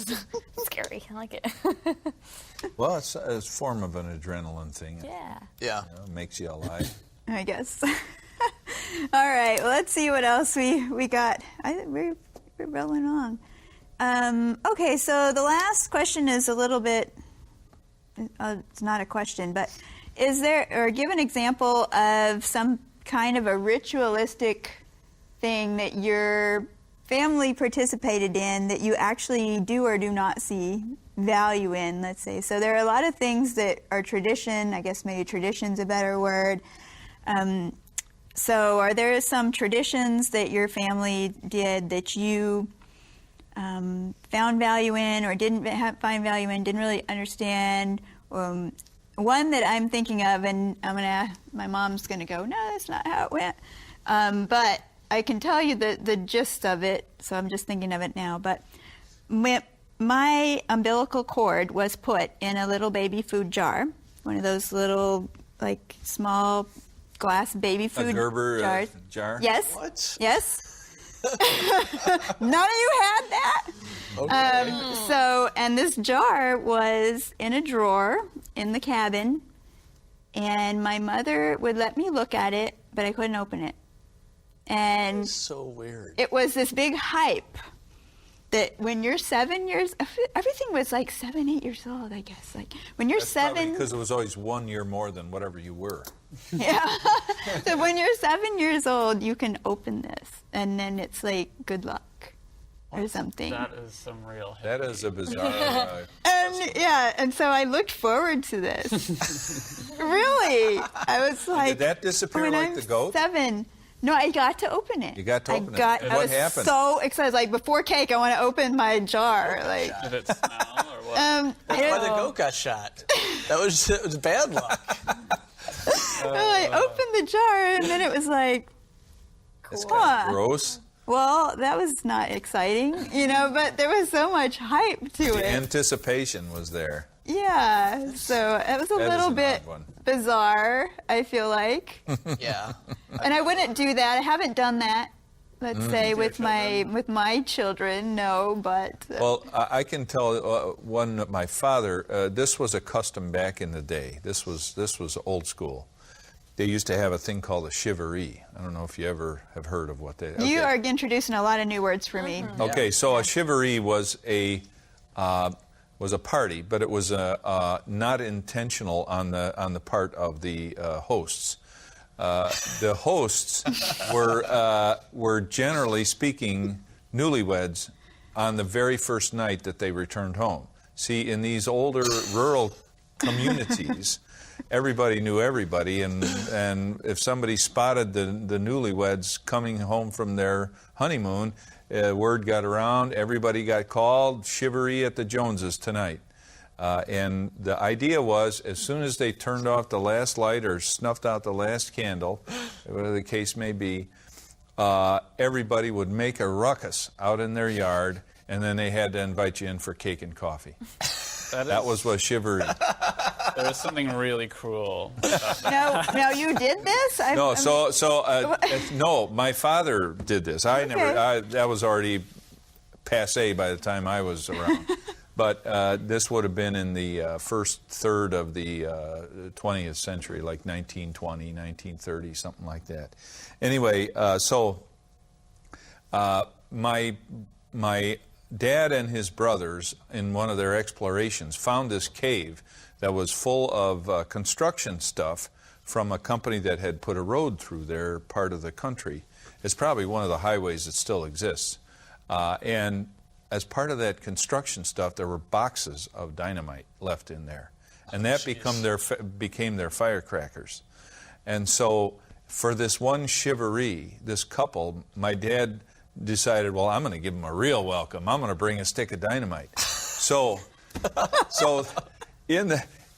Scary. I like it. Well, it's a form of an adrenaline thing. Yeah. Yeah. It makes you alive. I guess. All right, well, let's see what else we got. We're rolling on. Okay, so the last question is a little bit, it's not a question, but is there, or give an example of some kind of a ritualistic thing that your family participated in that you actually do or do not see value in, let's say. So there are a lot of things that are tradition, I guess maybe tradition's a better word. So are there some traditions that your family did that you found value in or didn't find value in, didn't really understand? One that I'm thinking of, and my mom's going to go, no, that's not how it went. But I can tell you the gist of it, so I'm just thinking of it now. But my umbilical cord was put in a little baby food jar, one of those little, like, small glass baby food A Gerber jars. jar? Yes. What? Yes. None of you had that? Okay. And this jar was in a drawer in the cabin, and my mother would let me look at it, but I couldn't open it. And So weird. it was this big hype that when you're 7 years, everything was like 7, 8 years old, I guess. Like when you're 7, Because it was always 1 year more than whatever you were. yeah. So when you're 7 years old, you can open this, and then it's like good luck or something. That is some real. That is a bizarre. And so I looked forward to this. Really, I was like, did that disappear when like I'm the goat? 7. No, I got to open it. You got to open it. And I what was happened? so excited. Like before cake, I want to open my jar. Like, Did it smell or what? I That's don't why the know. goat got shot. It was bad luck. Well, I opened the jar, and then it was like, It's cool. kind of gross. Well, that was not exciting, but there was so much hype to The it. anticipation was there. Yeah, so it was a That is little an bit odd one. bizarre, I feel like. Yeah. And I wouldn't do that. I haven't done that, let's say, with my children, no, but Well, I can tell my father, this was a custom back in the day. This was old school. They used to have a thing called a shivaree. I don't know if you ever have heard of what that is. you are introducing a lot of new words for me. Okay, so a shivaree was a party, but it was not intentional on the part of the hosts. The hosts were generally speaking newlyweds on the very first night that they returned home. See, in these older rural communities, everybody knew everybody, and if somebody spotted the newlyweds coming home from their honeymoon, word got around, everybody got called, shivaree at the Joneses tonight. And the idea was, as soon as they turned off the last light or snuffed out the last candle, whatever the case may be, everybody would make a out in their yard, and then they had to invite you in for cake and coffee. That was what shivaree. There was something really cruel about that. No, you did this? No, my father did this. That was already passé by the time I was around. But this would have been in the first third of the 20th century, like 1920, 1930, something like that. Anyway, my dad and his brothers, in one of their explorations, found this cave that was full of construction stuff from a company that had put a road through their part of the country. It's probably one of the highways that still exists. And as part of that construction stuff, there were boxes of dynamite left in there. and that became their firecrackers. And so for this one shivaree, this couple, my dad decided, well, I'm going to give them a real welcome. I'm going to bring a stick of dynamite. So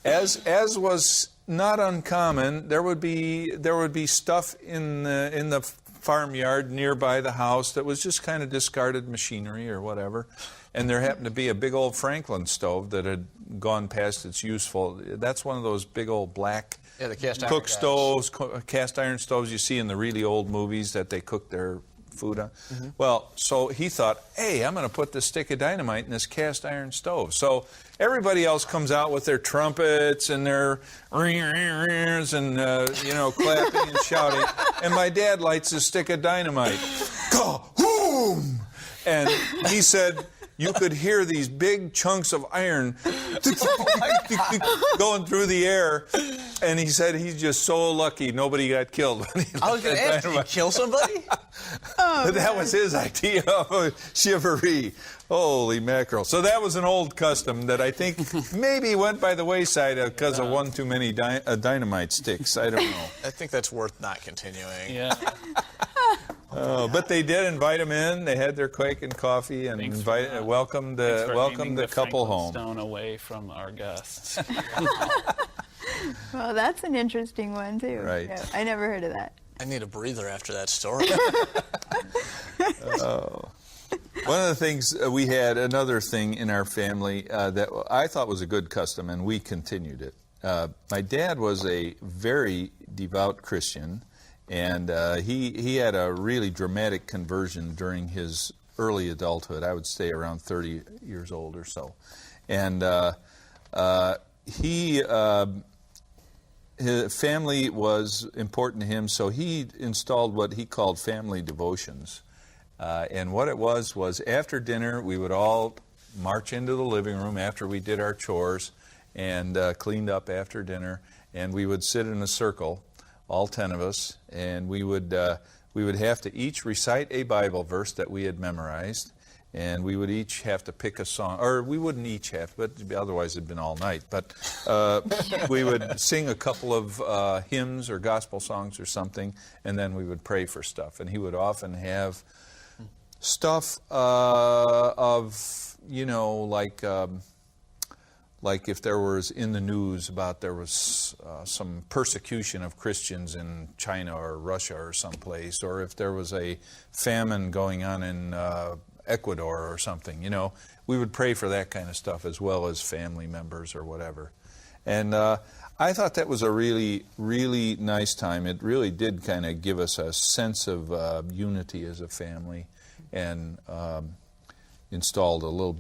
as was not uncommon, there would be stuff in the farmyard nearby the house that was just kind of discarded machinery or whatever. And there happened to be a big old Franklin stove that had gone past its useful. That's one of those big old black the cast iron cook stoves, cast iron stoves you see in the really old movies that they cook their food on. Mm-hmm. Well, so he thought, hey, I'm going to put this stick of dynamite in this cast iron stove. So everybody else comes out with their trumpets and their and clapping and shouting. And my dad lights a stick of dynamite. Ka-hoom! And he said, you could hear these big chunks of iron going through the air. And he said he's just so lucky nobody got killed. I was going to ask, did you kill somebody? But that was his idea of a shivaree. Holy mackerel. So that was an old custom that I think maybe went by the wayside because of one too many dynamite sticks. I don't know. I think that's worth not continuing. Yeah. But they did invite him in. They had their cake and coffee and welcomed the couple home. Stone away from our guests. Well, that's an interesting one too. Right. Yeah, I never heard of that. I need a breather after that story. One of the things we had, another thing in our family that I thought was a good custom, and we continued it. My dad was a very devout Christian, and he had a really dramatic conversion during his early adulthood. I would say around 30 years old or so. And his family was important to him, so he installed what he called family devotions. And what it was after dinner, we would all march into the living room after we did our chores and cleaned up after dinner, and we would sit in a circle, all 10 of us, and we would have to each recite a Bible verse that we had memorized, and we would each have to pick a song, or we wouldn't each have, but otherwise it'd been all night. But we would sing a couple of hymns or gospel songs or something, and then we would pray for stuff. And he would often have stuff like if there was in the news about there was some persecution of Christians in China or Russia or someplace, or if there was a famine going on in Ecuador or something, we would pray for that kind of stuff as well as family members or whatever. And I thought that was a really, really nice time. It really did kind of give us a sense of unity as a family, and installed a little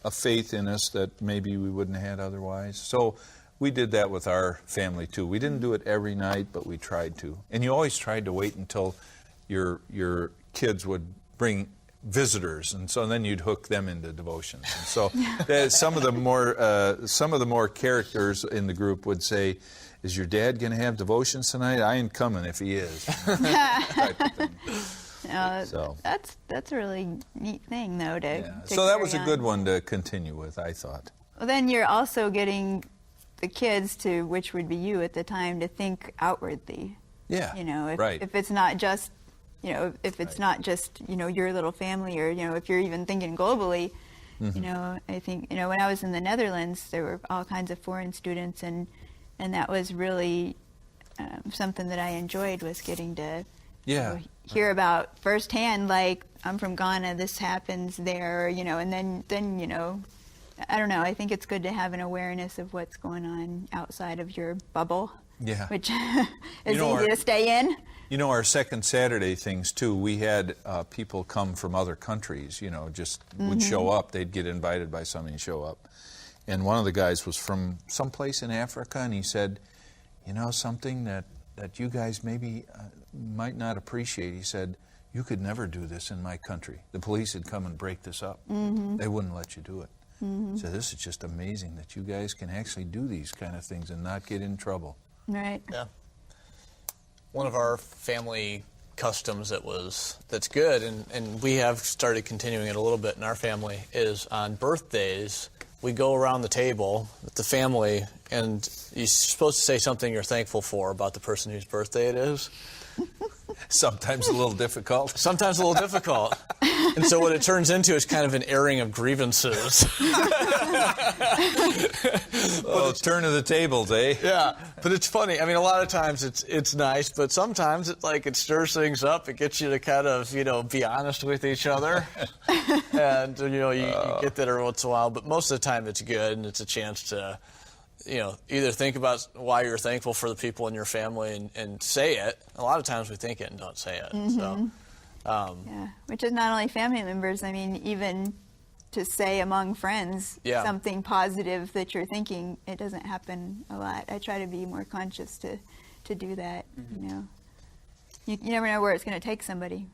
a faith in us that maybe we wouldn't have had otherwise. So we did that with our family too. We didn't do it every night, but we tried to. And you always tried to wait until your kids would bring visitors, and so then you'd hook them into devotions. And so some of the more characters in the group would say, "Is your dad going to have devotions tonight? I ain't coming if he is." Type of thing. No, that's a really neat thing, though. To so that was a carry good on. one to continue with, I thought. Well, then you're also getting the kids to, which would be you at the time, to think outwardly. Yeah. If it's not just, if it's not just, your little family, or if you're even thinking globally. Mm-hmm. I think when I was in the Netherlands, there were all kinds of foreign students, and that was really something that I enjoyed, was getting to. Hear about firsthand, like, I'm from Ghana, this happens there, and then I don't know, I think it's good to have an awareness of what's going on outside of your bubble, which is easy to stay in. Our second Saturday things too, we had people come from other countries, just would show up, they'd get invited by somebody and show up. And one of the guys was from someplace in Africa, and he said, something that you guys maybe might not appreciate. He said, you could never do this in my country. The police would come and break this up. Mm-hmm. They wouldn't let you do it. Mm-hmm. So this is just amazing that you guys can actually do these kind of things and not get in trouble. Right. Yeah. One of our family customs that's good, and we have started continuing it a little bit in our family, is on birthdays, we go around the table with the family, and you're supposed to say something you're thankful for about the person whose birthday it is. Sometimes a little difficult. Sometimes a little difficult. And so what it turns into is kind of an airing of grievances. Oh, turn of the tables, eh? Yeah, but it's funny. I mean, a lot of times it's nice, but sometimes it stirs things up. It gets you to kind of, be honest with each other. And, you get that every once in a while. But most of the time it's good, and it's a chance to, either think about why you're thankful for the people in your family and say it. A lot of times we think it and don't say it. Mm-hmm. So, yeah, which is not only family members. I mean, even to say among friends something positive that you're thinking, it doesn't happen a lot. I try to be more conscious to do that. Mm-hmm. You never know where it's going to take somebody.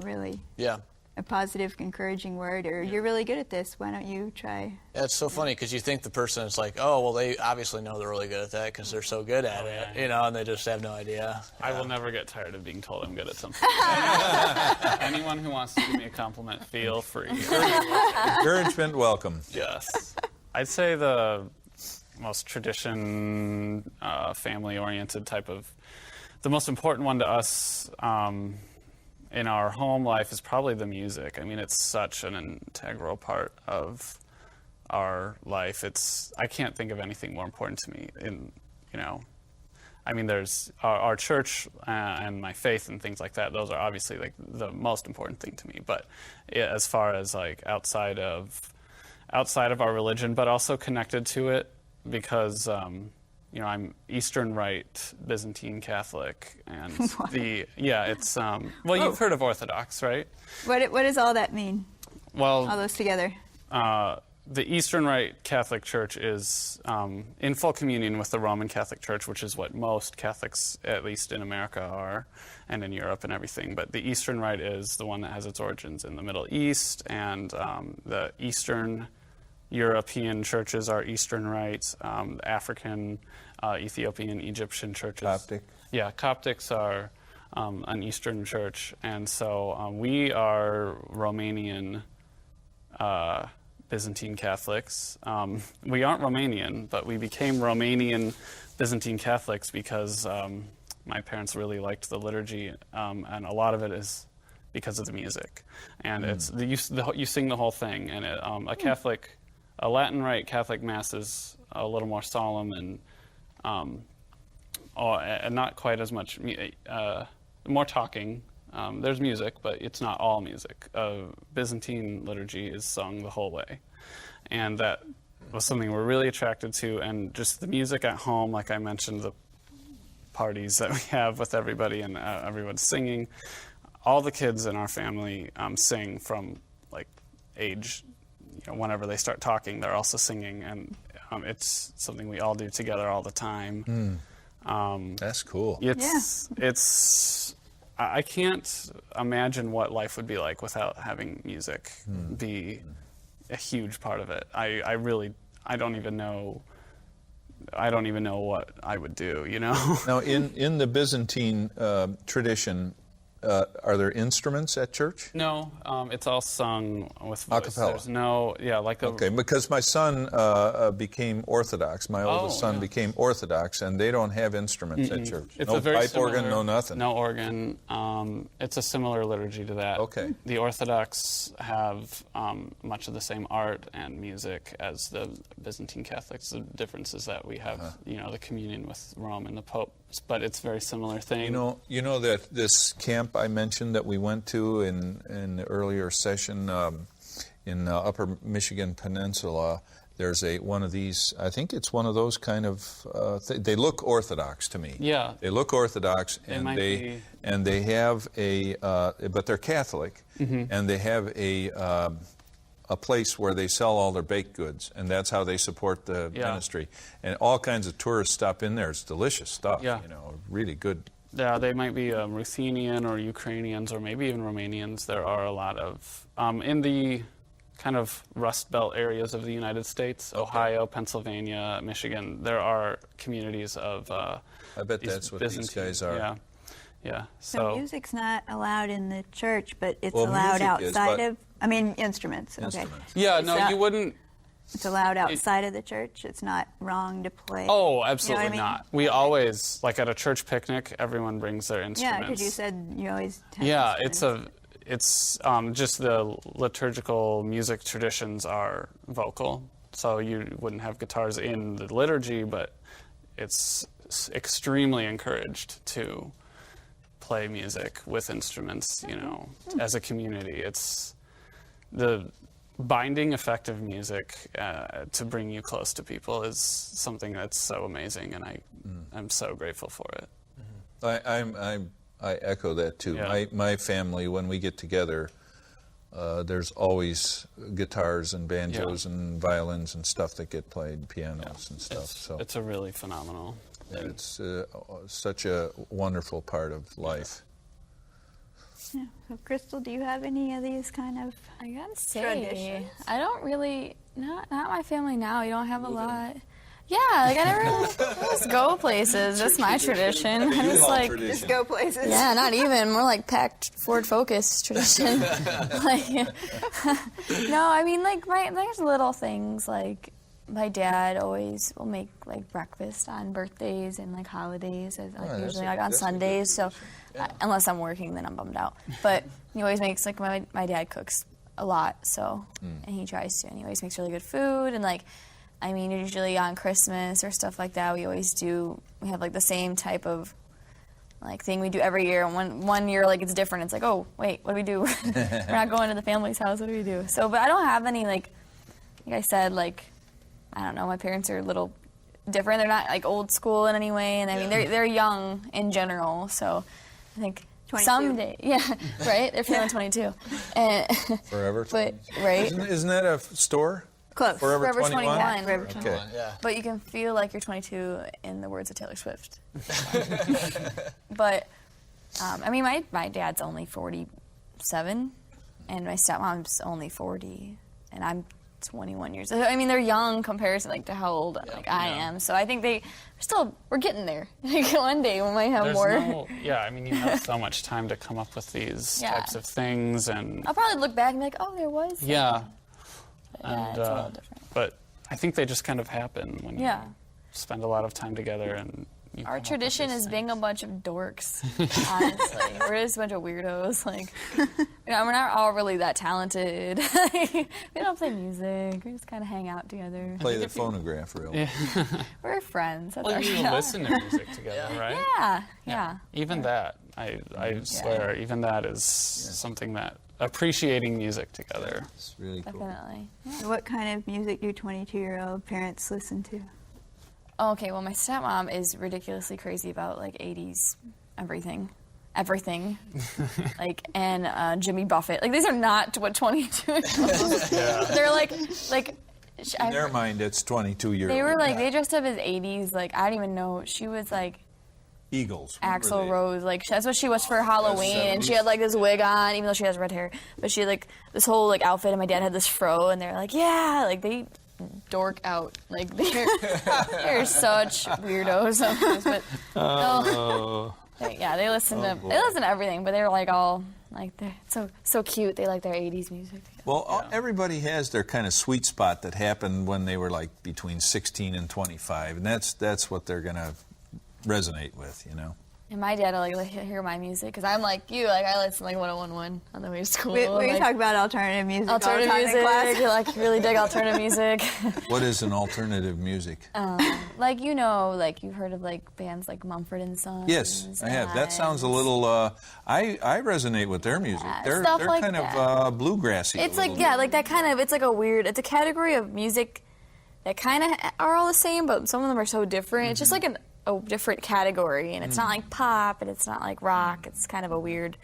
Really. Yeah. A positive, encouraging word, or you're really good at this. Why don't you try? Yeah, it's so funny because you think the person is like, oh, well, they obviously know they're really good at that because they're so good at it, and they just have no idea. I will never get tired of being told I'm good at something. Anyone who wants to give me a compliment, feel free. Encouragement, welcome. Yes. I'd say the most tradition, family-oriented type of, the most important one to us in our home life is probably the music. I mean, it's such an integral part of our life. I can't think of anything more important to me. I mean, there's our church and my faith and things like that. Those are obviously like the most important thing to me. But as far as like outside of our religion, but also connected to it, because I'm Eastern Rite Byzantine Catholic, and it's you've heard of Orthodox, right? What does all that mean? Well, all those together. The Eastern Rite Catholic Church is in full communion with the Roman Catholic Church, which is what most Catholics, at least in America, are, and in Europe and everything. But the Eastern Rite is the one that has its origins in the Middle East, and the Eastern European churches are Eastern Rites, African, Ethiopian, Egyptian churches. Coptic. Yeah, Coptics are an Eastern church, and so we are Romanian Byzantine Catholics. We aren't Romanian, but we became Romanian Byzantine Catholics because my parents really liked the liturgy, and a lot of it is because of the music. And it's you sing the whole thing, and a Latin Rite Catholic Mass is a little more solemn and not quite as much, more talking. There's music, but it's not all music. Byzantine liturgy is sung the whole way. And that was something we're really attracted to. And just the music at home, like I mentioned, the parties that we have with everybody and everyone's singing. All the kids in our family sing from like age, whenever they start talking, they're also singing. And it's something we all do together all the time. That's cool. I can't imagine what life would be like without having music be a huge part of it. I don't even know what I would do, Now, in the Byzantine tradition, are there instruments at church? No, it's all sung with voice. A cappella? There's no, Okay, because my son became Orthodox. My oldest son became Orthodox, and they don't have instruments at church. It's no a very pipe organ, no nothing. No organ. It's a similar liturgy to that. Okay. The Orthodox have much of the same art and music as the Byzantine Catholics. The difference is that we have, the communion with Rome and the Pope, but it's a very similar thing. You know that this camp I mentioned that we went to in the earlier session in Upper Michigan Peninsula, there's one of these, I think it's one of those kind of, they look Orthodox to me. Yeah. They look Orthodox, and they have but they're Catholic, and they have a place where they sell all their baked goods, and that's how they support the ministry. And all kinds of tourists stop in there. It's delicious stuff, really good. Yeah, they might be Ruthenian or Ukrainians or maybe even Romanians. There are a lot of, in the kind of Rust Belt areas of the United States, Ohio, Pennsylvania, Michigan, there are communities of I bet that's what these guys are. Yeah. So music's not allowed in the church, but it's allowed outside of, instruments. Okay. Yeah, no, you wouldn't. it's allowed outside of the church? It's not wrong to play? Oh, absolutely You know what I mean? not. We always, like at a church picnic, everyone brings their Yeah, instruments. because you said you always have Yeah, instruments. it's just the liturgical music traditions are vocal, so you wouldn't have guitars in the liturgy, but it's extremely encouraged to play music with instruments, you know, as a community. It's the binding effect of music to bring you close to people is something that's so amazing, and I'm so grateful for it. I echo that too. Yeah. My family, when we get together, there's always guitars and banjos and violins and stuff that get played, pianos and stuff. It's a really phenomenal thing. It's such a wonderful part of life. Yeah. So, Crystal, do you have any of these kind of I gotta say, traditions? I don't really, not my family now. You don't have a lot. Yeah, like I never just go places. That's my tradition. I just like Just go places? yeah, not even more like packed Ford Focus tradition. Like no, I mean like there's little things like my dad always will make like breakfast on birthdays and like holidays, usually like on Sundays. So unless I'm working, then I'm bummed out. But he always makes like my dad cooks a lot, so and he tries to, and he always makes really good food. And like I mean, usually on Christmas or stuff like that, we have like the same type of like thing we do every year. And one year like it's different. It's like, oh wait, what do we do? We're not going to the family's house. What do we do? So, but I don't have any like I said, like I don't know. My parents are a little different. They're not like old school in any way, and I mean they're young in general. So I think 22. someday, yeah, right. They're feeling 22, and Forever 22. but right. Isn't that a store? Close. Forever 21? 21. Forever Okay. 21. Yeah. But you can feel like you're 22 in the words of Taylor Swift. But, I mean, my dad's only 47, and my stepmom's only 40, and I'm 21 years. I mean, they're young comparison like to how old I am. So I think we're getting there. Like one day we might have more. I mean, you have so much time to come up with these types of things, and I'll probably look back and be like, oh, there was. yeah. Yeah, it's a little different. But I think they just kind of happen when you spend a lot of time together. And you come Our up with tradition these is being a things. bunch of dorks, honestly. We're just a bunch of weirdos. Like, we're not all really that talented. We don't play music. We just kind of hang out together. Play the phonograph, really. We're friends. That's Well, our you show. listen to music together, right? Yeah. Even that, I swear, even that is something that appreciating music together. It's really cool. Definitely. So what kind of music do 22-year-old parents listen to? Okay, well, my stepmom is ridiculously crazy about like 80s everything. Like, and Jimmy Buffett. Like, these are not what 22-year-olds. They're like. In their mind, it's 22 years. They were like, they dressed up as 80s. Like, I don't even know. She was like Eagles. Axl Rose. Like, that's what she was for Halloween. And she had like this wig on, even though she has red hair. But she had like this whole like outfit, and my dad had this fro, and they're like, yeah, like they dork out. Like, they're such weirdos sometimes. But they listen to everything. But they're like all like they're so cute. They like their 80s music. Well, everybody has their kind of sweet spot that happened when they were like between 16 and 25, and that's what they're gonna resonate with, you know. And my dad will like hear my music because I'm like you. Like I listen like 101.1 on the way to school. We like, talk about alternative music all the alternative time in class. music. You like really dig alternative music. What is an alternative music? Like like you've heard of like bands like Mumford and Sons. Yes, I have. That sounds a little. I resonate with their music. They're like kind that. of bluegrassy. It's like like that kind of. It's like it's a category of music that kind of are all the same, but some of them are so different. It's just like a different category, and it's not like pop, and it's not like rock. It's kind of a weird.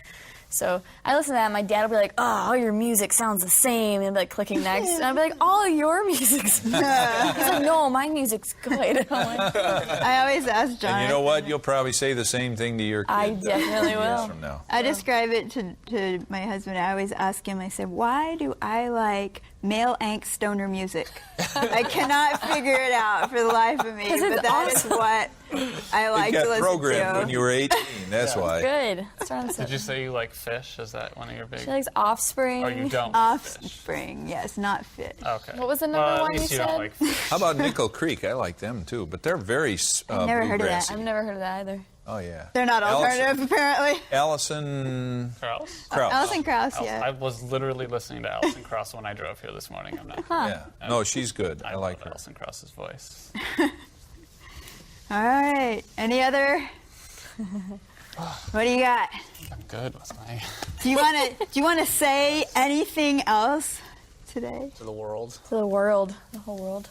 So I listen to that, and my dad will be like, "Oh, all your music sounds the same," and like clicking next, and I'll be like, "All your music's." He's like, "No, my music's good." I'm like, I always ask John. And you know what? You'll probably say the same thing to your kid. I definitely years will. from now. I describe it to my husband. I always ask him, I said, why do I like male angst stoner music. I cannot figure it out for the life of me, but that is what I like to It got listen programmed to. when you were 18. That's why. Good. That's what I'm saying. Did you say you like Fish? Is that one of your big? She likes Offspring. Oh, you don't like Fish. Offspring, yes, not Fish. Okay. What was the number Well, one at least you you said? don't like Fish. How about Nickel Creek? I like them too, but they're very I've never heard of that. bluegrassy. I've never heard of that either. Oh yeah. They're not alternative, apparently. Allison Krause? Krause. Alison Krauss, I yeah. was literally listening to Alison Krauss when I drove here this morning. I'm not. Yeah. No, she's good. I like love her. Alison Krauss's voice. All right. Any other? What do you got? I'm good with my. Do you want to say anything else today? To the world. To the world, the whole world.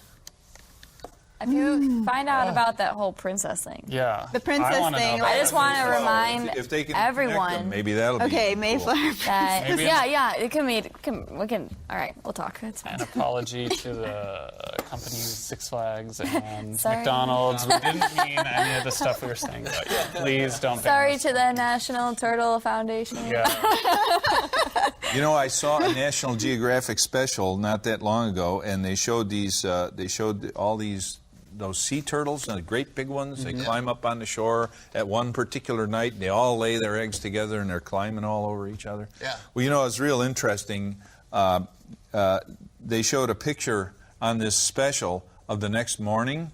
If you find out about that whole princess thing, Yeah. The princess I wanna know thing, about I just that. want to remind If they can connect everyone them, maybe that'll be Okay, cool. Mayflower. that Maybe- yeah, it can be. We can. All right, we'll talk. It's fine. An apology to the companies Six Flags and Sorry. McDonald's. We didn't mean any of the stuff we were saying about you. Please don't. ban Sorry us. to the National Turtle Foundation. Yeah. You know, I saw a National Geographic special not that long ago, and they showed these. They showed all those sea turtles, the great big ones. They climb up on the shore at one particular night. And they all lay their eggs together, and they're climbing all over each other. Yeah. Well, you know, it's real interesting. They showed a picture on this special of the next morning.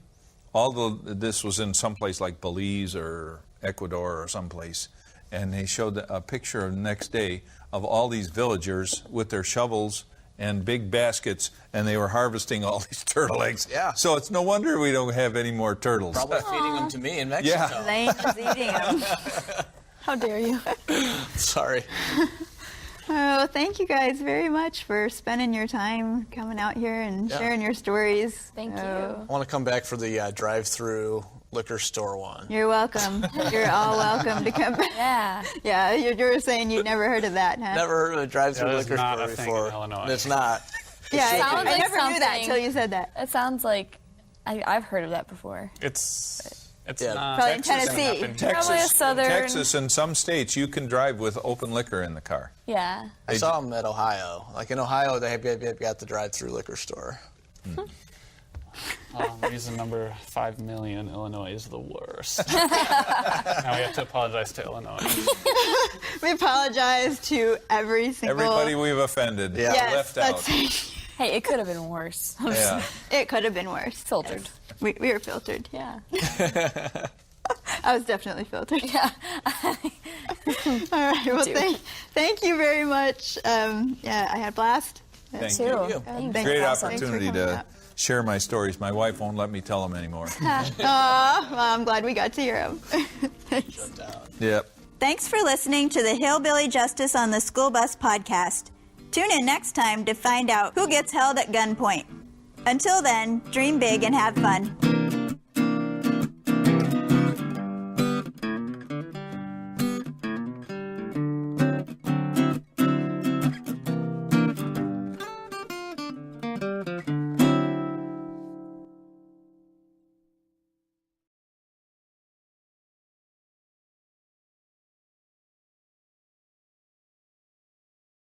This was in some place like Belize or Ecuador or someplace, and they showed a picture of the next day of all these villagers with their shovels and big baskets, and they were harvesting all these turtle eggs. Yeah. So it's no wonder we don't have any more turtles. Probably feeding them to me in Mexico. Yeah. Lane is eating them. How dare you? Sorry. Oh, thank you guys very much for spending your time coming out here and sharing your stories. Thank you. I want to come back for the drive-through liquor store one. You're welcome. You're all welcome to come back. Yeah. Yeah, you were saying you'd never heard of that, huh? Never heard of a drive-through Yeah, that's liquor not store a thing before. in Illinois. It's not. Yeah, Sounds I like never knew that something- until you said that. It sounds like I've heard of that before. It's Yeah. not. Probably in Texas Tennessee. happened here. Probably a southern. Texas and some states, you can drive with open liquor in the car. Yeah. I saw them at Ohio. Like in Ohio, they have got the drive-through liquor store. Reason number 5 million, Illinois is the worst. Now we have to apologize to Illinois. We apologize to every single... Everybody we've offended, Yeah. Yes, left out. Hey, it could have been worse. Yeah. It could have been worse. Filtered. We were filtered. Yeah. I was definitely filtered. Yeah. All right. Well, thank you very much. Yeah, I had a blast. Thank Too. you. Thanks. Great Awesome. opportunity Thanks for coming to out. share my stories. My wife won't let me tell them anymore. Well, I'm glad we got to hear them. Thanks. Yep. Thanks for listening to the Hillbilly Justice on the School Bus podcast. Tune in next time to find out who gets held at gunpoint. Until then, dream big and have fun.